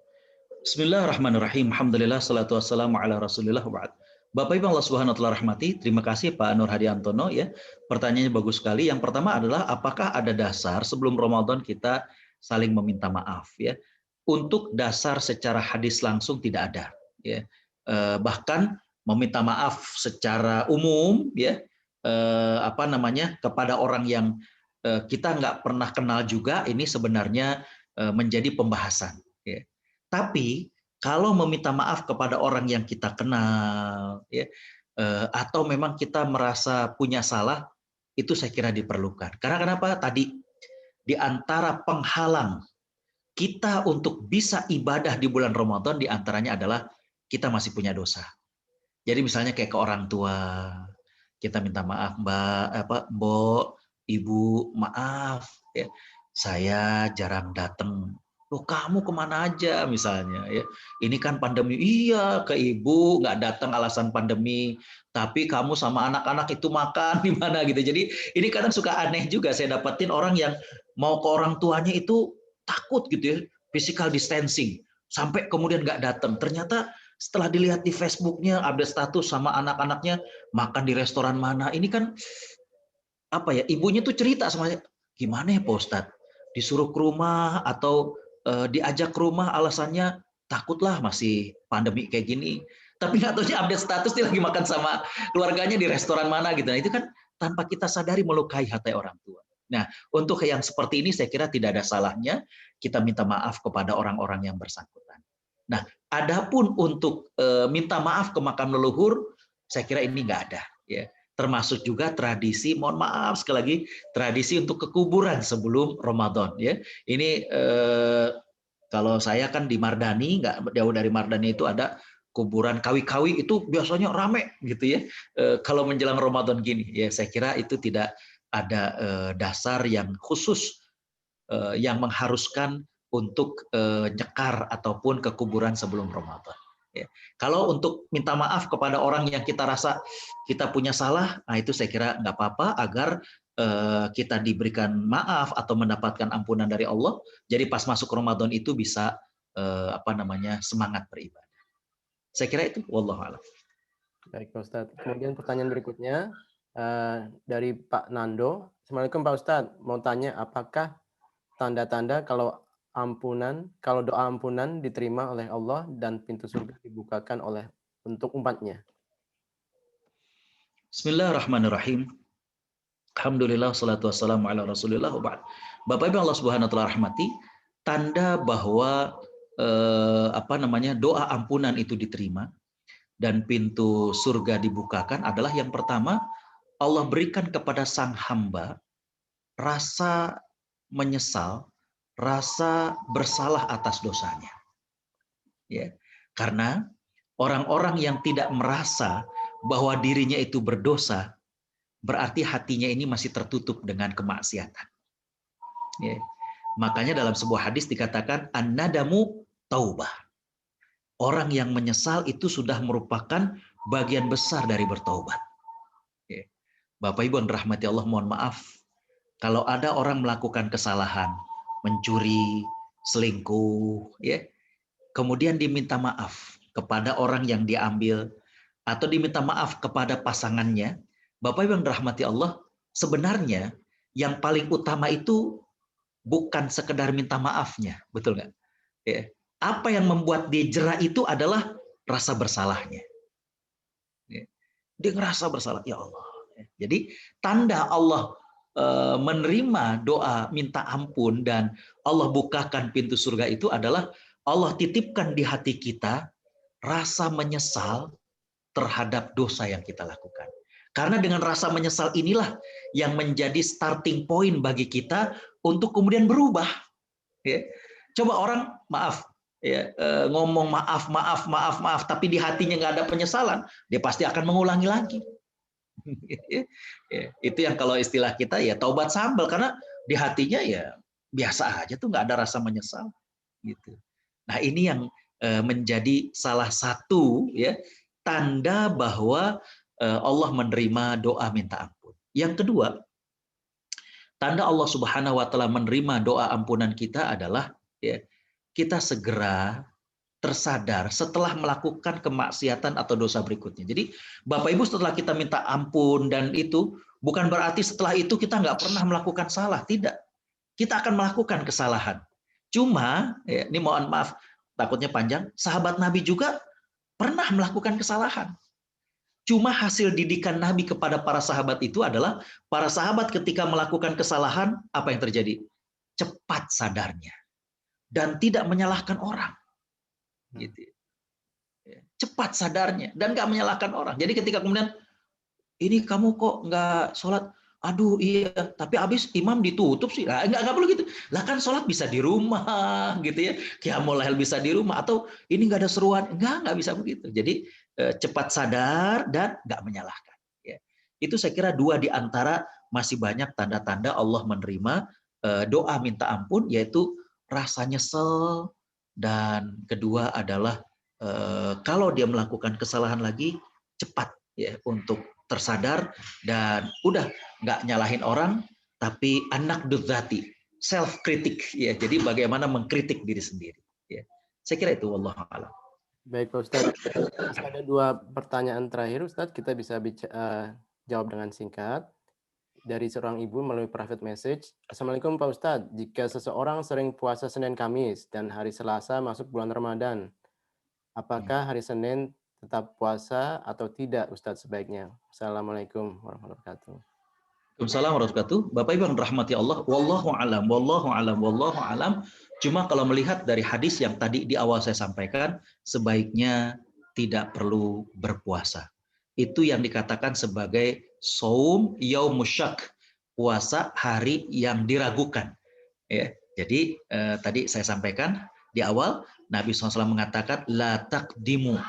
Bismillahirrahmanirrahim. Alhamdulillah salatu wassalamu ala Rasulillah wa ba'd. Bapak Ibu Allah Subhanahu wa taala rahmati, terima kasih Pak Nur Hadi Antono ya. Pertanyaannya bagus sekali. Yang pertama adalah apakah ada dasar sebelum Ramadan kita saling meminta maaf ya. Untuk dasar secara hadis langsung tidak ada ya. Bahkan meminta maaf secara umum ya apa namanya kepada orang yang kita nggak pernah kenal juga, ini sebenarnya menjadi pembahasan ya. Tapi kalau meminta maaf kepada orang yang kita kenal, ya, atau memang kita merasa punya salah, itu saya kira diperlukan. Karena kenapa? Tadi di antara penghalang kita untuk bisa ibadah di bulan Ramadan, di antaranya adalah kita masih punya dosa. Jadi misalnya kayak ke orang tua, kita minta maaf Mbok, Ibu, maaf ya, saya jarang datang. Loh kamu kemana aja misalnya ya, ini kan pandemi. Iya ke ibu nggak datang alasan pandemi, tapi kamu sama anak-anak itu makan di mana gitu. Jadi ini kadang suka aneh juga, saya dapetin orang yang mau ke orang tuanya itu takut gitu ya, physical distancing, sampai kemudian nggak datang. Ternyata setelah dilihat di Facebooknya update status sama anak-anaknya makan di restoran mana, ini kan apa ya, ibunya tuh cerita sama saya, gimana ya Pak Ustadz, disuruh ke rumah atau diajak ke rumah alasannya takutlah masih pandemi kayak gini, tapi nggak tahunya update status dia lagi makan sama keluarganya di restoran mana gitu. Nah itu kan tanpa kita sadari melukai hati orang tua. Nah untuk yang seperti ini saya kira tidak ada salahnya kita minta maaf kepada orang-orang yang bersangkutan. Nah adapun untuk minta maaf ke makam leluhur, saya kira ini nggak ada ya. Termasuk juga tradisi, mohon maaf sekali lagi, tradisi untuk kekuburan sebelum Ramadan ya. Ini kalau saya kan di Mardani, nggak jauh dari Mardani itu ada kuburan kawi-kawi, itu biasanya rame gitu ya. Kalau menjelang Ramadan gini ya, saya kira itu tidak ada dasar yang khusus yang mengharuskan untuk nyekar ataupun ke kuburan sebelum Ramadan. Ya. Kalau untuk minta maaf kepada orang yang kita rasa kita punya salah, nah itu saya kira nggak apa-apa agar kita diberikan maaf atau mendapatkan ampunan dari Allah. Jadi pas masuk Ramadan itu bisa apa namanya semangat beribadah. Saya kira itu, wallahu a'lam. Baik Pak Ustadz. Kemudian pertanyaan berikutnya dari Pak Nando. Assalamualaikum Pak Ustadz. Mau tanya apakah tanda-tanda kalau doa ampunan diterima oleh Allah dan pintu surga dibukakan untuk umatnya? Bismillahirrahmanirrahim. Alhamdulillah salatu wassalamu ala Rasulillah wa ba'd. Bapak Ibu Allah Subhanahu wa taala rahmati, tanda bahwa apa namanya doa ampunan itu diterima dan pintu surga dibukakan adalah yang pertama, Allah berikan kepada sang hamba rasa menyesal, rasa bersalah atas dosanya. Ya. Karena orang-orang yang tidak merasa bahwa dirinya itu berdosa, berarti hatinya ini masih tertutup dengan kemaksiatan. Ya. Makanya dalam sebuah hadis dikatakan an-nadamu taubah. Orang yang menyesal itu sudah merupakan bagian besar dari bertaubat. Ya. Bapak Ibu yang dirahmati Allah, mohon maaf kalau ada orang melakukan kesalahan, mencuri, selingkuh, ya, kemudian diminta maaf kepada orang yang diambil atau diminta maaf kepada pasangannya, Bapak Ibu yang dirahmati Allah, sebenarnya yang paling utama itu bukan sekedar minta maafnya, betul nggak? Ya. Apa yang membuat dia jera itu adalah rasa bersalahnya. Ya. Dia ngerasa bersalah, ya Allah. Jadi tanda Allah menerima doa minta ampun dan Allah bukakan pintu surga itu adalah Allah titipkan di hati kita rasa menyesal terhadap dosa yang kita lakukan. Karena dengan rasa menyesal inilah yang menjadi starting point bagi kita untuk kemudian berubah. Ya. Coba orang maaf, ya, ngomong maaf, maaf, maaf, maaf, tapi di hatinya nggak ada penyesalan, dia pasti akan mengulangi lagi. Ya, itu yang kalau istilah kita ya taubat sambal, karena di hatinya ya biasa aja tuh, nggak ada rasa menyesal gitu. Nah ini yang menjadi salah satu ya tanda bahwa Allah menerima doa minta ampun. Yang kedua, tanda Allah Subhanahu wa taala menerima doa ampunan kita adalah ya kita segera tersadar setelah melakukan kemaksiatan atau dosa berikutnya. Jadi Bapak Ibu, setelah kita minta ampun dan itu bukan berarti setelah itu kita nggak pernah melakukan salah, tidak. Kita akan melakukan kesalahan. Cuma, ya, ini mohon maaf, takutnya panjang, sahabat Nabi juga pernah melakukan kesalahan. Cuma hasil didikan Nabi kepada para sahabat itu adalah para sahabat ketika melakukan kesalahan, apa yang terjadi? Cepat sadarnya dan tidak menyalahkan orang. Gitu. Cepat sadarnya dan nggak menyalahkan orang. Jadi ketika kemudian ini kamu kok nggak sholat, aduh iya, tapi habis imam ditutup sih, nah, nggak perlu gitu. Lah kan sholat bisa di rumah, gitu ya. Qiyamul lail bisa di rumah, atau ini nggak ada seruan, nggak bisa begitu. Jadi cepat sadar dan nggak menyalahkan. Ya. Itu saya kira dua di antara masih banyak tanda-tanda Allah menerima doa minta ampun, yaitu rasa nyesel, dan kedua adalah kalau dia melakukan kesalahan lagi cepat ya untuk tersadar dan udah nggak nyalahin orang, tapi anak dzati, self kritik ya. Jadi bagaimana mengkritik diri sendiri ya. Saya kira itu, wallahu a'lam. Baik Pak Ustadz, masih ada 2 pertanyaan terakhir Ustadz, kita bisa jawab dengan singkat. Dari seorang ibu melalui private message. Assalamualaikum Pak Ustadz, jika seseorang sering puasa Senin Kamis dan hari Selasa masuk bulan Ramadan, apakah hari Senin tetap puasa atau tidak Ustadz sebaiknya? Assalamualaikum warahmatullahi wabarakatuh. Waalaikumsalam warahmatullahi wabarakatuh. Bapak Ibu yang dirahmati Allah, wallahu alam, wallahu alam, wallahu alam. Cuma kalau melihat dari hadis yang tadi di awal saya sampaikan, sebaiknya tidak perlu berpuasa. Itu yang dikatakan sebagai saum yaumus syak, puasa hari yang diragukan. Ya, jadi tadi saya sampaikan di awal, Nabi SAW mengatakan la taqdimu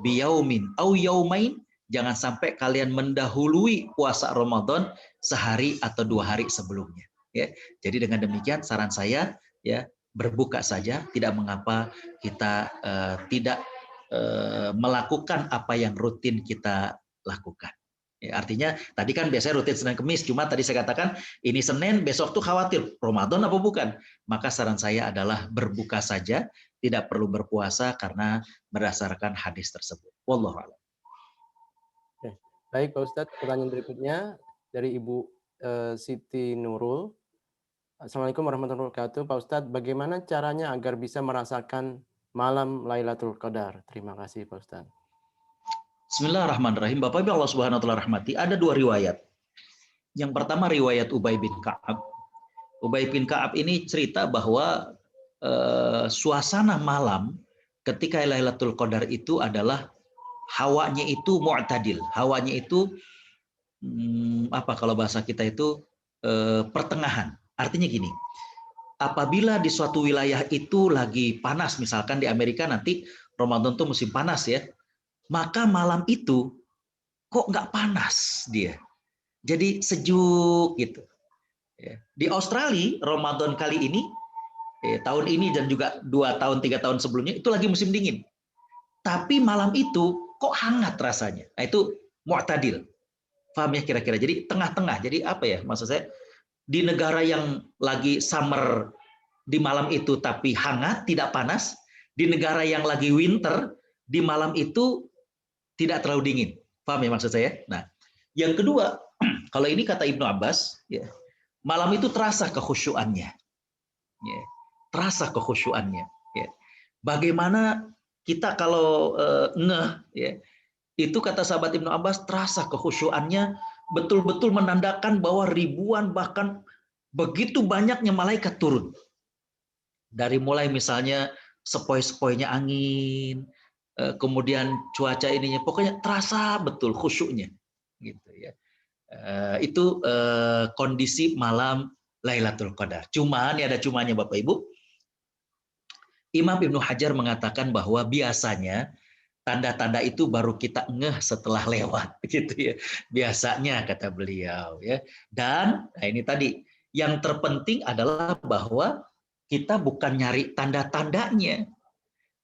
biyaumin au yaumain, jangan sampai kalian mendahului puasa Ramadan sehari atau 2 hari sebelumnya. Ya, jadi dengan demikian saran saya ya berbuka saja, tidak mengapa kita tidak melakukan apa yang rutin kita lakukan. Ya, artinya tadi kan biasanya rutin Senin Kemis, cuma tadi saya katakan ini Senin, besok tuh khawatir Ramadan apa bukan. Maka saran saya adalah berbuka saja, tidak perlu berpuasa karena berdasarkan hadis tersebut. Wallahu a'lam. Baik Pak Ustadz, pertanyaan berikutnya dari Ibu Siti Nurul. Assalamualaikum warahmatullahi wabarakatuh. Pak Ustadz, bagaimana caranya agar bisa merasakan malam Lailatul Qadar? Terima kasih Pak Ustadz. Bismillahirrahmanirrahim. Bapak Ibu Allah Subhanahu wa taala rahmati, ada 2 riwayat. Yang pertama riwayat Ubay bin Ka'ab. Ubay bin Ka'ab ini cerita bahwa suasana malam ketika Lailatul Qadar itu adalah hawanya itu mu'tadil. Hawanya itu apa kalau bahasa kita itu pertengahan. Artinya gini, apabila di suatu wilayah itu lagi panas, misalkan di Amerika nanti Ramadan tuh musim panas ya, maka malam itu kok nggak panas dia, jadi sejuk gitu. Di Australia Ramadan kali ini, tahun ini dan juga 2 tahun 3 tahun sebelumnya itu lagi musim dingin, tapi malam itu kok hangat rasanya. Nah, itu mu'tadil. Paham ya kira-kira? Jadi tengah-tengah. Jadi apa ya maksud saya? Di negara yang lagi summer di malam itu tapi hangat, tidak panas. Di negara yang lagi winter di malam itu tidak terlalu dingin. Paham ya maksud saya? Nah, yang kedua, kalau ini kata Ibnu Abbas, ya, malam itu terasa kekhusyuannya. Ya, terasa kekhusyuannya. Ya. Bagaimana kita kalau ngeh, ya, Itu kata sahabat Ibnu Abbas, terasa kekhusyuannya betul-betul menandakan bahwa ribuan bahkan begitu banyaknya malaikat turun. Dari mulai misalnya sepoi-sepoinya angin, kemudian cuaca ininya, pokoknya terasa betul khusyuknya, gitu ya. Itu kondisi malam Lailatul Qadar. Cuman, ya ada cumanya Bapak Ibu, Imam Ibnu Hajar mengatakan bahwa biasanya tanda-tanda itu baru kita ngeh setelah lewat, gitu ya. Biasanya kata beliau ya. Dan nah ini tadi yang terpenting adalah bahwa kita bukan nyari tanda-tandanya,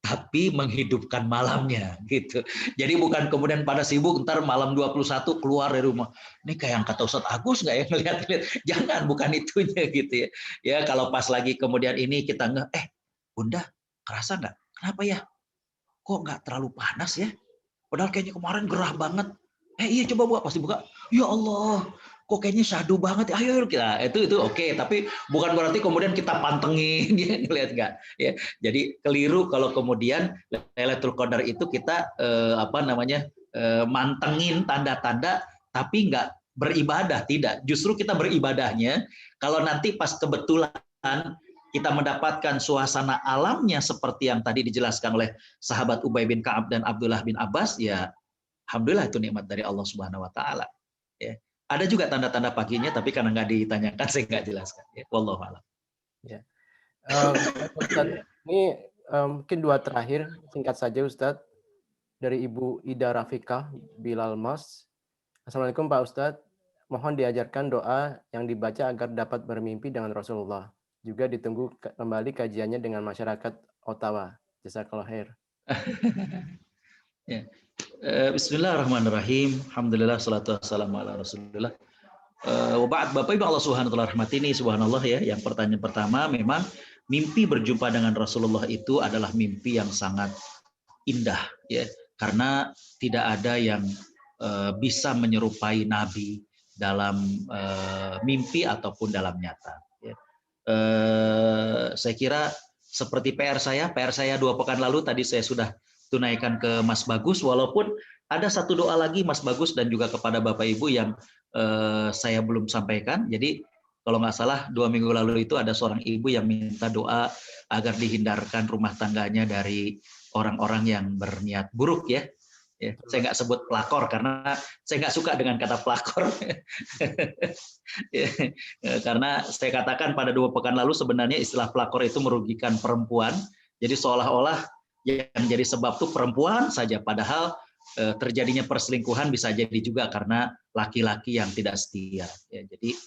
tapi menghidupkan malamnya gitu. Jadi bukan kemudian pada sibuk ntar malam 21 keluar dari rumah. Ini kayak yang kata Ustadz Agus nggak ya ngeliat-liat. Jangan, bukan itunya gitu ya. Ya kalau pas lagi kemudian ini kita ngeh, Bunda kerasa nggak? Kenapa ya? Kok nggak terlalu panas ya? Padahal kayaknya kemarin gerah banget. Iya coba buka, pasti buka. Ya Allah, kok kayaknya syahdu banget. Ayo kita itu oke, tapi bukan berarti kemudian kita pantengin ya, ngelihat nggak ya. Jadi keliru kalau kemudian Lailatul Qadar itu kita mantengin tanda-tanda tapi nggak beribadah, tidak. Justru kita beribadahnya kalau nanti pas kebetulan kita mendapatkan suasana alamnya seperti yang tadi dijelaskan oleh sahabat Ubay bin Ka'ab dan Abdullah bin Abbas, ya alhamdulillah itu nikmat dari Allah Subhanahu wa taala. Ya. Ada juga tanda-tanda paginya tapi karena nggak ditanyakan saya nggak jelaskan. Ya, wallahu a'lam. Ya. Ustadz, ini mungkin dua terakhir singkat saja Ustadz, dari Ibu Ida Rafikah Bilal Mas. Assalamualaikum Pak Ustadz, mohon diajarkan doa yang dibaca agar dapat bermimpi dengan Rasulullah. Juga ditunggu kembali kajiannya dengan masyarakat Ottawa. Jazakallah khair. Ya. Bismillahirrahmanirrahim. Alhamdulillah salatu wassalamu ala Rasulillah. Bapak Ibu Allah Subhanahu wa taala rahmati ini, subhanallah ya. Yang pertanyaan pertama, memang mimpi berjumpa dengan Rasulullah itu adalah mimpi yang sangat indah ya. Karena tidak ada yang bisa menyerupai Nabi dalam mimpi ataupun dalam nyata. Ya. Saya kira seperti PR saya 2 pekan lalu tadi saya sudah tunaikan ke Mas Bagus, walaupun ada satu doa lagi Mas Bagus dan juga kepada Bapak Ibu yang saya belum sampaikan. Jadi kalau nggak salah 2 minggu lalu itu ada seorang ibu yang minta doa agar dihindarkan rumah tangganya dari orang-orang yang berniat buruk ya. Ya, saya nggak sebut pelakor karena saya nggak suka dengan kata pelakor. Ya, karena saya katakan pada 2 pekan lalu sebenarnya istilah pelakor itu merugikan perempuan. Jadi seolah-olah yang jadi sebab itu perempuan saja, padahal terjadinya perselingkuhan bisa jadi juga karena laki-laki yang tidak setia. Ya, jadi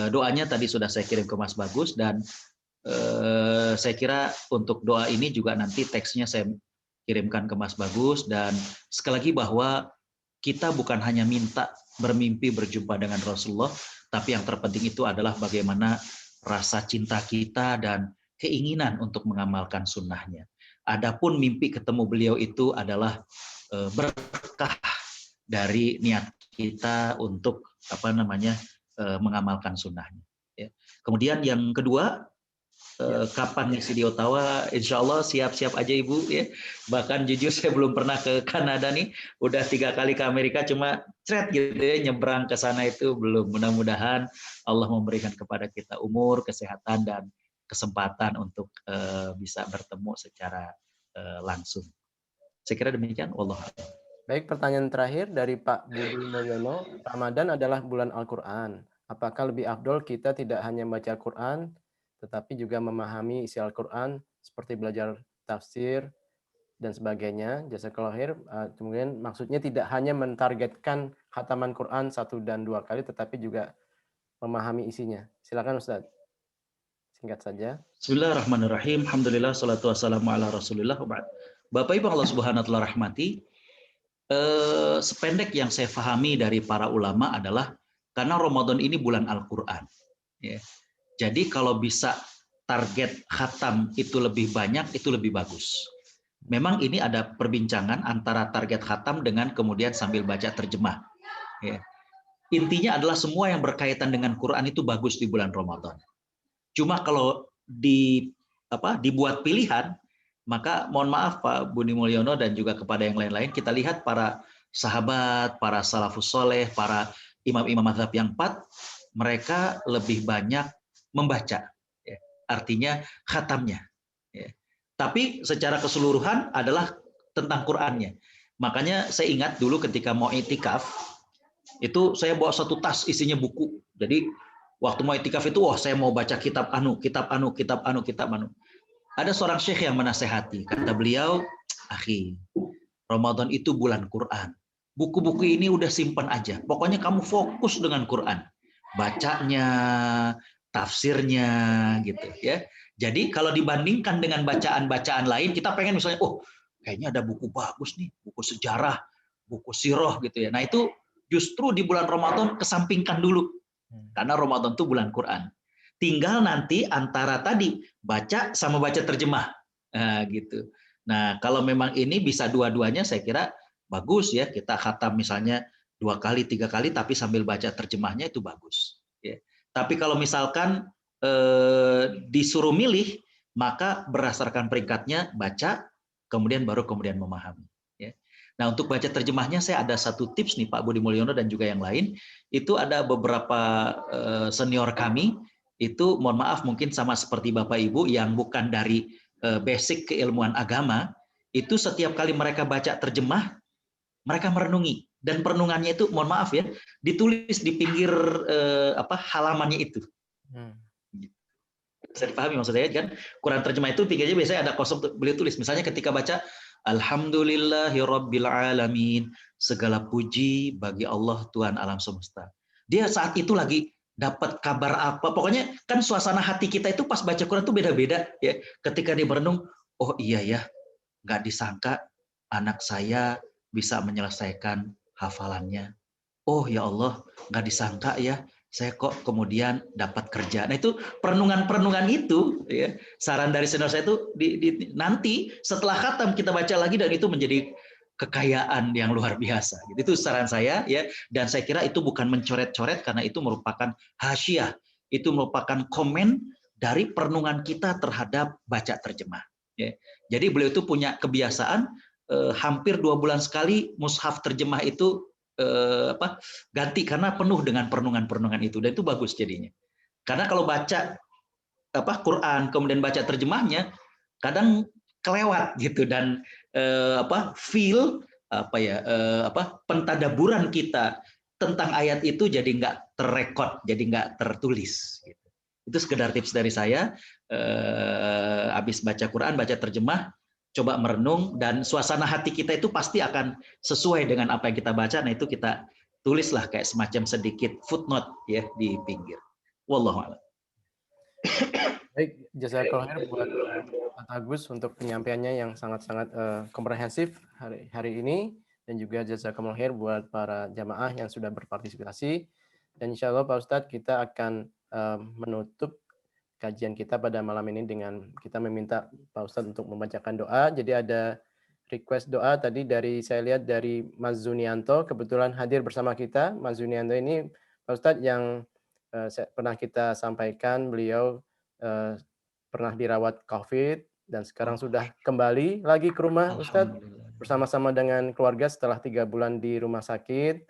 doanya tadi sudah saya kirim ke Mas Bagus dan saya kira untuk doa ini juga nanti teksnya saya kirimkan ke Mas Bagus. Dan sekali lagi bahwa kita bukan hanya minta bermimpi berjumpa dengan Rasulullah, tapi yang terpenting itu adalah bagaimana rasa cinta kita dan keinginan untuk mengamalkan sunnahnya. Adapun mimpi ketemu beliau itu adalah berkah dari niat kita untuk mengamalkan sunnahnya. Ya. Kemudian yang kedua, kapan ngisi di Ottawa? Insya Allah siap-siap aja Ibu ya. Bahkan jujur saya belum pernah ke Kanada nih, udah 3 kali ke Amerika, cuma gitu ya, nyebrang ke sana itu belum. Mudah-mudahan Allah memberikan kepada kita umur, kesehatan dan kesempatan untuk bisa bertemu secara langsung. Saya kira demikian. Wallah. Baik, pertanyaan terakhir dari Pak Budi Mulyono. Ramadan adalah bulan Al-Quran. Apakah lebih afdol kita tidak hanya membaca Al-Quran, tetapi juga memahami isi Al-Quran, seperti belajar tafsir, dan sebagainya? Jazakallahu khair. Kemudian maksudnya tidak hanya mentargetkan khataman Quran 1 dan 2 kali, tetapi juga memahami isinya. Silakan Ustaz. Singkat saja. Bismillahirrahmanirrahim. Alhamdulillah, salatu wassalamu ala Rasulillah. Bapak Ibu Allah Subhanahu wa taala rahmati, sependek yang saya pahami dari para ulama adalah karena Ramadan ini bulan Al-Quran. Ya. Jadi kalau bisa target khatam itu lebih banyak, itu lebih bagus. Memang ini ada perbincangan antara target khatam dengan kemudian sambil baca terjemah. Ya. Intinya adalah semua yang berkaitan dengan Quran itu bagus di bulan Ramadan. Cuma kalau dibuat pilihan, maka mohon maaf Pak Budi Mulyono dan juga kepada yang lain-lain, kita lihat para sahabat, para salafus soleh, para imam-imam mazhab yang 4, mereka lebih banyak membaca. Ya. Artinya khatamnya. Ya. Tapi secara keseluruhan adalah tentang Qur'annya. Makanya saya ingat dulu ketika mau itikaf, itu saya bawa satu tas isinya buku. Jadi waktu mau itikaf itu, wah saya mau baca kitab anu, kitab anu, kitab anu, kitab anu. Ada seorang syekh yang menasehati, kata beliau, akhi, Ramadan itu bulan Quran. Buku-buku ini udah simpan aja. Pokoknya kamu fokus dengan Quran. Bacanya, tafsirnya gitu ya. Jadi kalau dibandingkan dengan bacaan-bacaan lain, kita pengen misalnya, oh kayaknya ada buku bagus nih, buku sejarah, buku sirah gitu ya. Nah itu justru di bulan Ramadan kesampingkan dulu. Karena Ramadan itu bulan Quran. Tinggal nanti antara tadi baca sama baca terjemah. Nah, gitu. Nah, kalau memang ini bisa dua-duanya saya kira bagus ya. Kita khatam misalnya 2 kali, 3 kali tapi sambil baca terjemahnya itu bagus. Ya. Tapi kalau misalkan disuruh milih, maka berdasarkan peringkatnya baca, kemudian baru kemudian memahami. Ya. Nah, untuk baca terjemahnya saya ada satu tips nih Pak Budi Mulyono dan juga yang lain. Itu ada beberapa senior kami, itu mohon maaf mungkin sama seperti Bapak Ibu yang bukan dari basic keilmuan agama, itu setiap kali mereka baca terjemah, mereka merenungi. Dan perenungannya itu, mohon maaf ya, ditulis di pinggir halamannya itu. Bisa dipahami maksudnya kan? Quran terjemah itu pinggirnya biasanya ada kosong, beliau tulis. Misalnya ketika baca, Alhamdulillahirabbil alamin, segala puji bagi Allah Tuhan alam semesta. Dia saat itu lagi dapat kabar apa, pokoknya kan suasana hati kita itu pas baca Quran itu beda-beda ya. Ketika dia merenung, oh iya ya, nggak disangka anak saya bisa menyelesaikan hafalannya. Oh ya Allah, nggak disangka ya, saya kok kemudian dapat kerja. Nah itu perenungan-perenungan itu, ya, saran dari senior saya itu nanti setelah khatam kita baca lagi dan itu menjadi kekayaan yang luar biasa. Itu saran saya ya, dan saya kira itu bukan mencoret-coret karena itu merupakan hasyiah, itu merupakan komen dari perenungan kita terhadap baca terjemah. Ya. Jadi beliau itu punya kebiasaan hampir 2 bulan sekali mushaf terjemah itu ganti karena penuh dengan perenungan-perenungan itu, dan itu bagus jadinya. Karena kalau baca Quran kemudian baca terjemahnya kadang kelewat gitu, dan pentadaburan kita tentang ayat itu jadi nggak terrekod, jadi nggak tertulis. Gitu. Itu sekedar tips dari saya. Habis baca Quran, baca terjemah, coba merenung, dan suasana hati kita itu pasti akan sesuai dengan apa yang kita baca. Nah itu kita tulislah kayak semacam sedikit footnote ya di pinggir. Wallahu a'lam. Baik, jazakallahu khair buat Pak Agus untuk penyampaiannya yang sangat-sangat komprehensif hari ini, dan juga jazakallahu khair buat para jamaah yang sudah berpartisipasi. Dan insya Allah Pak Ustadz, kita akan menutup kajian kita pada malam ini dengan kita meminta Pak Ustadz untuk membacakan doa. Jadi ada request doa tadi saya lihat dari Mas Zunianto, kebetulan hadir bersama kita. Mas Zunianto ini Pak Ustadz yang pernah kita sampaikan, beliau pernah dirawat COVID dan sekarang sudah kembali lagi ke rumah Ustadz bersama-sama dengan keluarga setelah 3 bulan di rumah sakit.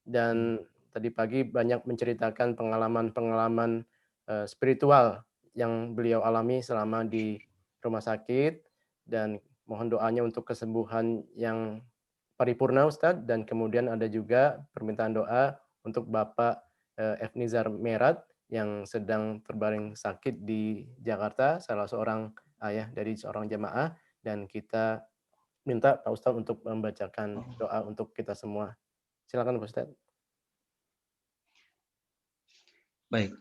Dan tadi pagi banyak menceritakan pengalaman-pengalaman spiritual yang beliau alami selama di rumah sakit, dan mohon doanya untuk kesembuhan yang paripurna Ustadz. Dan kemudian ada juga permintaan doa untuk Bapak F. Nizar Merat yang sedang terbaring sakit di Jakarta, salah seorang ayah dari seorang jamaah, dan kita minta Pak Ustadz untuk membacakan doa untuk kita semua. Silakan Pak Ustadz. Baik.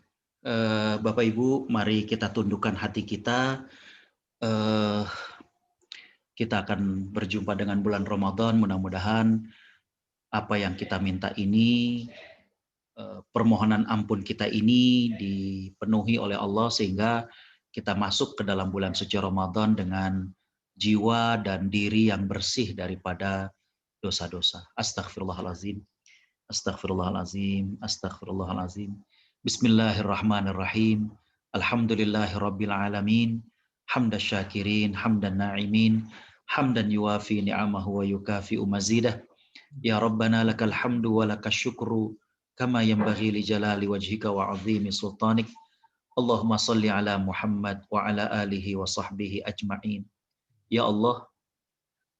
Bapak Ibu, mari kita tundukkan hati kita. Kita akan berjumpa dengan bulan Ramadan. Mudah-mudahan apa yang kita minta ini, permohonan ampun kita ini dipenuhi oleh Allah sehingga kita masuk ke dalam bulan suci Ramadan dengan jiwa dan diri yang bersih daripada dosa-dosa. Astaghfirullahalazim. Astaghfirullahalazim. Astaghfirullahalazim. Bismillahirrahmanirrahim. Alhamdulillahirabbil alamin. Hamdan syakirin, hamdan na'imin, hamdan yuwafi ni'amahu wa yukafi'u mazidah. Ya Rabbana lakal hamdu wa lakal syukru kama yanbaghi li jalali wajhika wa azimi sultanik. Allahumma salli ala Muhammad wa ala alihi wa sahbihi ajma'in. Ya Allah,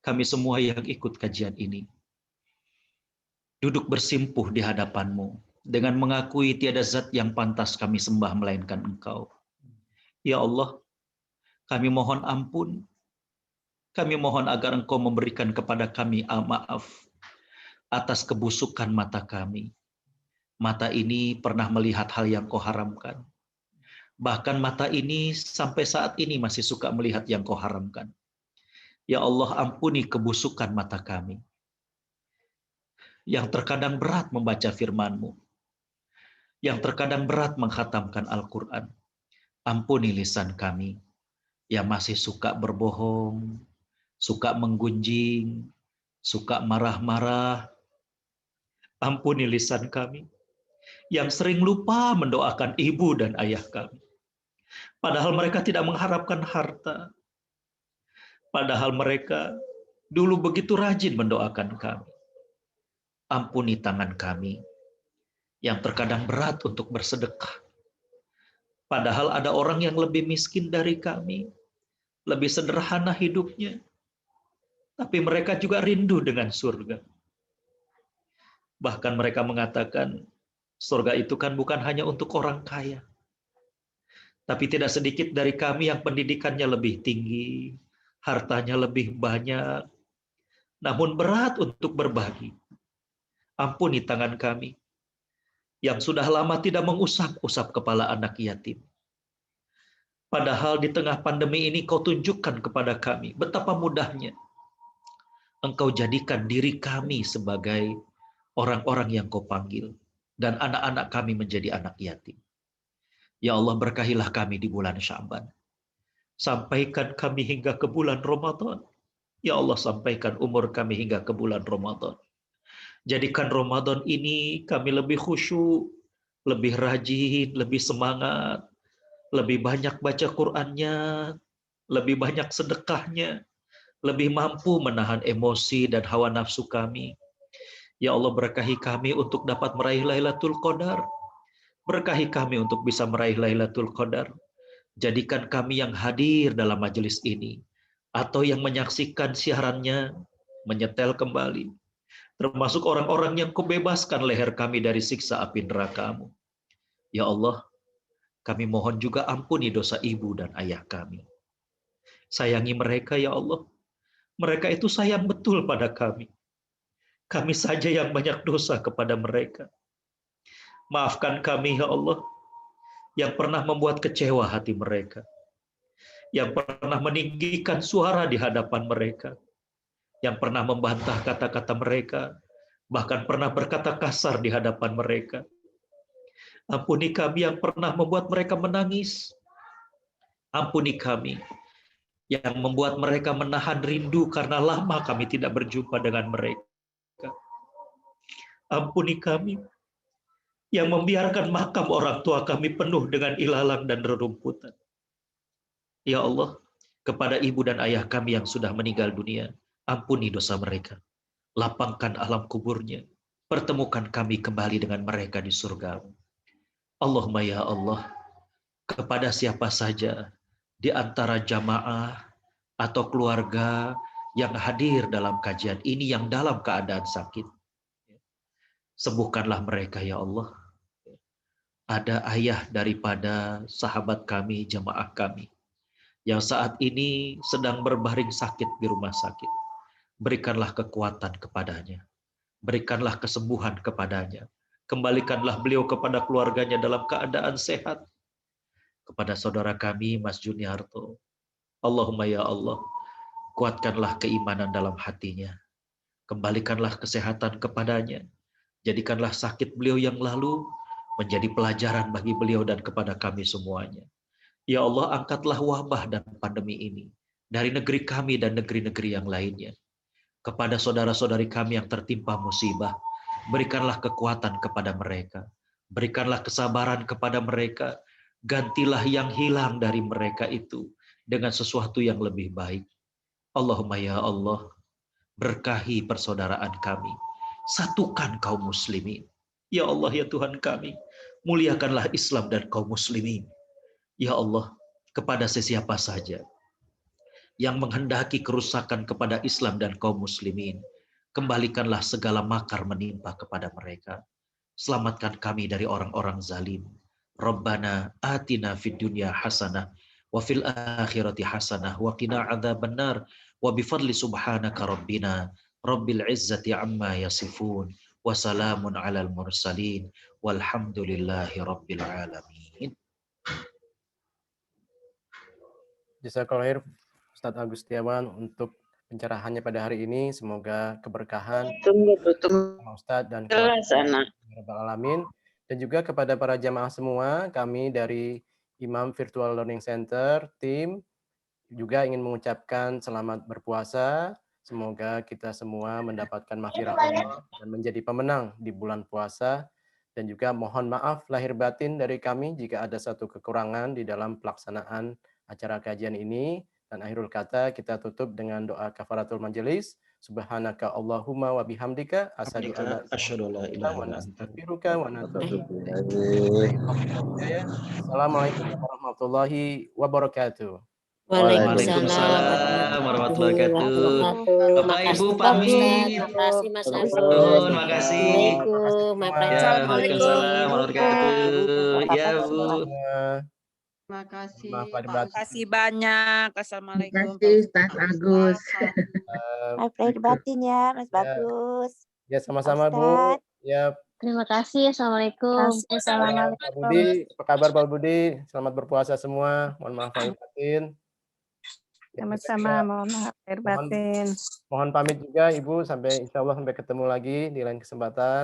kami semua yang ikut kajian ini duduk bersimpuh di hadapan-Mu dengan mengakui tiada zat yang pantas kami sembah melainkan Engkau. Ya Allah, kami mohon ampun. Kami mohon agar Engkau memberikan kepada kami maaf atas kebusukan mata kami. Mata ini pernah melihat hal yang Kau haramkan. Bahkan mata ini sampai saat ini masih suka melihat yang Kau haramkan. Ya Allah, ampuni kebusukan mata kami yang terkadang berat membaca firman-Mu, yang terkadang berat menghatamkan Al-Quran. Ampuni lisan kami yang masih suka berbohong, suka menggunjing, suka marah-marah. Ampuni lisan kami yang sering lupa mendoakan ibu dan ayah kami. Padahal mereka tidak mengharapkan harta. Padahal mereka dulu begitu rajin mendoakan kami. Ampuni tangan kami yang terkadang berat untuk bersedekah. Padahal ada orang yang lebih miskin dari kami, lebih sederhana hidupnya, tapi mereka juga rindu dengan surga. Bahkan mereka mengatakan, surga itu kan bukan hanya untuk orang kaya. Tapi tidak sedikit dari kami yang pendidikannya lebih tinggi, hartanya lebih banyak, namun berat untuk berbagi. Ampuni tangan kami yang sudah lama tidak mengusap-usap kepala anak yatim. Padahal di tengah pandemi ini Kau tunjukkan kepada kami betapa mudahnya Engkau jadikan diri kami sebagai orang-orang yang Kau panggil dan anak-anak kami menjadi anak yatim. Ya Allah, berkahilah kami di bulan Sya'ban. Sampaikan kami hingga ke bulan Ramadan. Ya Allah, sampaikan umur kami hingga ke bulan Ramadan. Jadikan Ramadan ini kami lebih khusyuk, lebih rajin, lebih semangat, lebih banyak baca Qur'annya, lebih banyak sedekahnya, lebih mampu menahan emosi dan hawa nafsu kami. Ya Allah, berkahi kami untuk dapat meraih Lailatul Qadar. Berkahi kami untuk bisa meraih Lailatul Qadar. Jadikan kami yang hadir dalam majelis ini atau yang menyaksikan siarannya menyetel kembali, termasuk orang-orang yang Kau bebaskan leher kami dari siksa api neraka-Mu. Ya Allah, kami mohon juga ampuni dosa ibu dan ayah kami. Sayangi mereka ya Allah. Mereka itu sayang betul pada kami. Kami saja yang banyak dosa kepada mereka. Maafkan kami ya Allah, yang pernah membuat kecewa hati mereka, yang pernah meninggikan suara di hadapan mereka, yang pernah membantah kata-kata mereka, bahkan pernah berkata kasar di hadapan mereka. Ampuni kami yang pernah membuat mereka menangis. Ampuni kami yang membuat mereka menahan rindu karena lama kami tidak berjumpa dengan mereka. Ampuni kami yang membiarkan makam orang tua kami penuh dengan ilalang dan rerumputan. Ya Allah, kepada ibu dan ayah kami yang sudah meninggal dunia, ampuni dosa mereka. Lapangkan alam kuburnya. Pertemukan kami kembali dengan mereka di surga. Allahumma ya Allah, kepada siapa saja di antara jamaah atau keluarga yang hadir dalam kajian ini yang dalam keadaan sakit, sembuhkanlah mereka ya Allah. Ada ayah daripada sahabat kami, jamaah kami, yang saat ini sedang berbaring sakit di rumah sakit. Berikanlah kekuatan kepadanya. Berikanlah kesembuhan kepadanya. Kembalikanlah beliau kepada keluarganya dalam keadaan sehat. Kepada saudara kami, Mas Juniarto, Allahumma ya Allah, kuatkanlah keimanan dalam hatinya. Kembalikanlah kesehatan kepadanya. Jadikanlah sakit beliau yang lalu menjadi pelajaran bagi beliau dan kepada kami semuanya. Ya Allah, angkatlah wabah dan pandemi ini dari negeri kami dan negeri-negeri yang lainnya. Kepada saudara-saudari kami yang tertimpa musibah, berikanlah kekuatan kepada mereka. Berikanlah kesabaran kepada mereka. Gantilah yang hilang dari mereka itu dengan sesuatu yang lebih baik. Allahumma ya Allah, berkahi persaudaraan kami satukan kaum muslimin. Ya Allah, ya Tuhan kami, muliakanlah Islam dan kaum muslimin. Ya Allah, kepada sesiapa saja yang menghendaki kerusakan kepada Islam dan kaum muslimin, kembalikanlah segala makar menimpa kepada mereka. Selamatkan kami dari orang-orang zalim. Rabbana atina fid dunya hasanah wa fil akhirati hasanah wa qina adzabannar wa bifadli subhanaka rabbina rabbil izzati amma yasifun wa salamun alal mursalin walhamdulillahi rabbil alamin. Jazakallahu khair Ustadz Agus Setiawan untuk pencerahannya pada hari ini. Semoga keberkahan sama Ustadz dan keluarga alamin. Dan juga kepada para jamaah semua, kami dari Imam Virtual Learning Center, tim juga ingin mengucapkan selamat berpuasa. Semoga kita semua mendapatkan maghfirah Allah dan menjadi pemenang di bulan puasa. Dan juga mohon maaf lahir batin dari kami jika ada satu kekurangan di dalam pelaksanaan acara kajian ini. Dan akhirul kata kita tutup dengan doa kafaratul majelis. Subhanaka Allahumma wa bihamdika asyhadu an la ilaha illa anta astaghfiruka wa atubu ilaik. Assalamualaikum warahmatullahi wabarakatuh. Waalaikumsalam warahmatullahi wabarakatuh. Bapak Ibu pamit. Makasih Mas Agus. Terima kasih. Assalamualaikum, my friend. Ya, waalaikumsalam warahmatullahi wabarakatuh. Ya, Bu. Terima kasih. Terima kasih banyak. Assalamualaikum. Terima kasih Ustaz Agus. Maaf lahir batin ya, Mas Bagus. Ya, sama-sama Bu. Ya, Terima kasih. Assalamualaikum. Pak Budi, apa kabar Pak Budi? Selamat berpuasa semua. Mohon maaf lahir batin. Sama-sama, mohon maaf lahir batin. Mohon pamit juga Ibu, sampai insya Allah sampai ketemu lagi di lain kesempatan.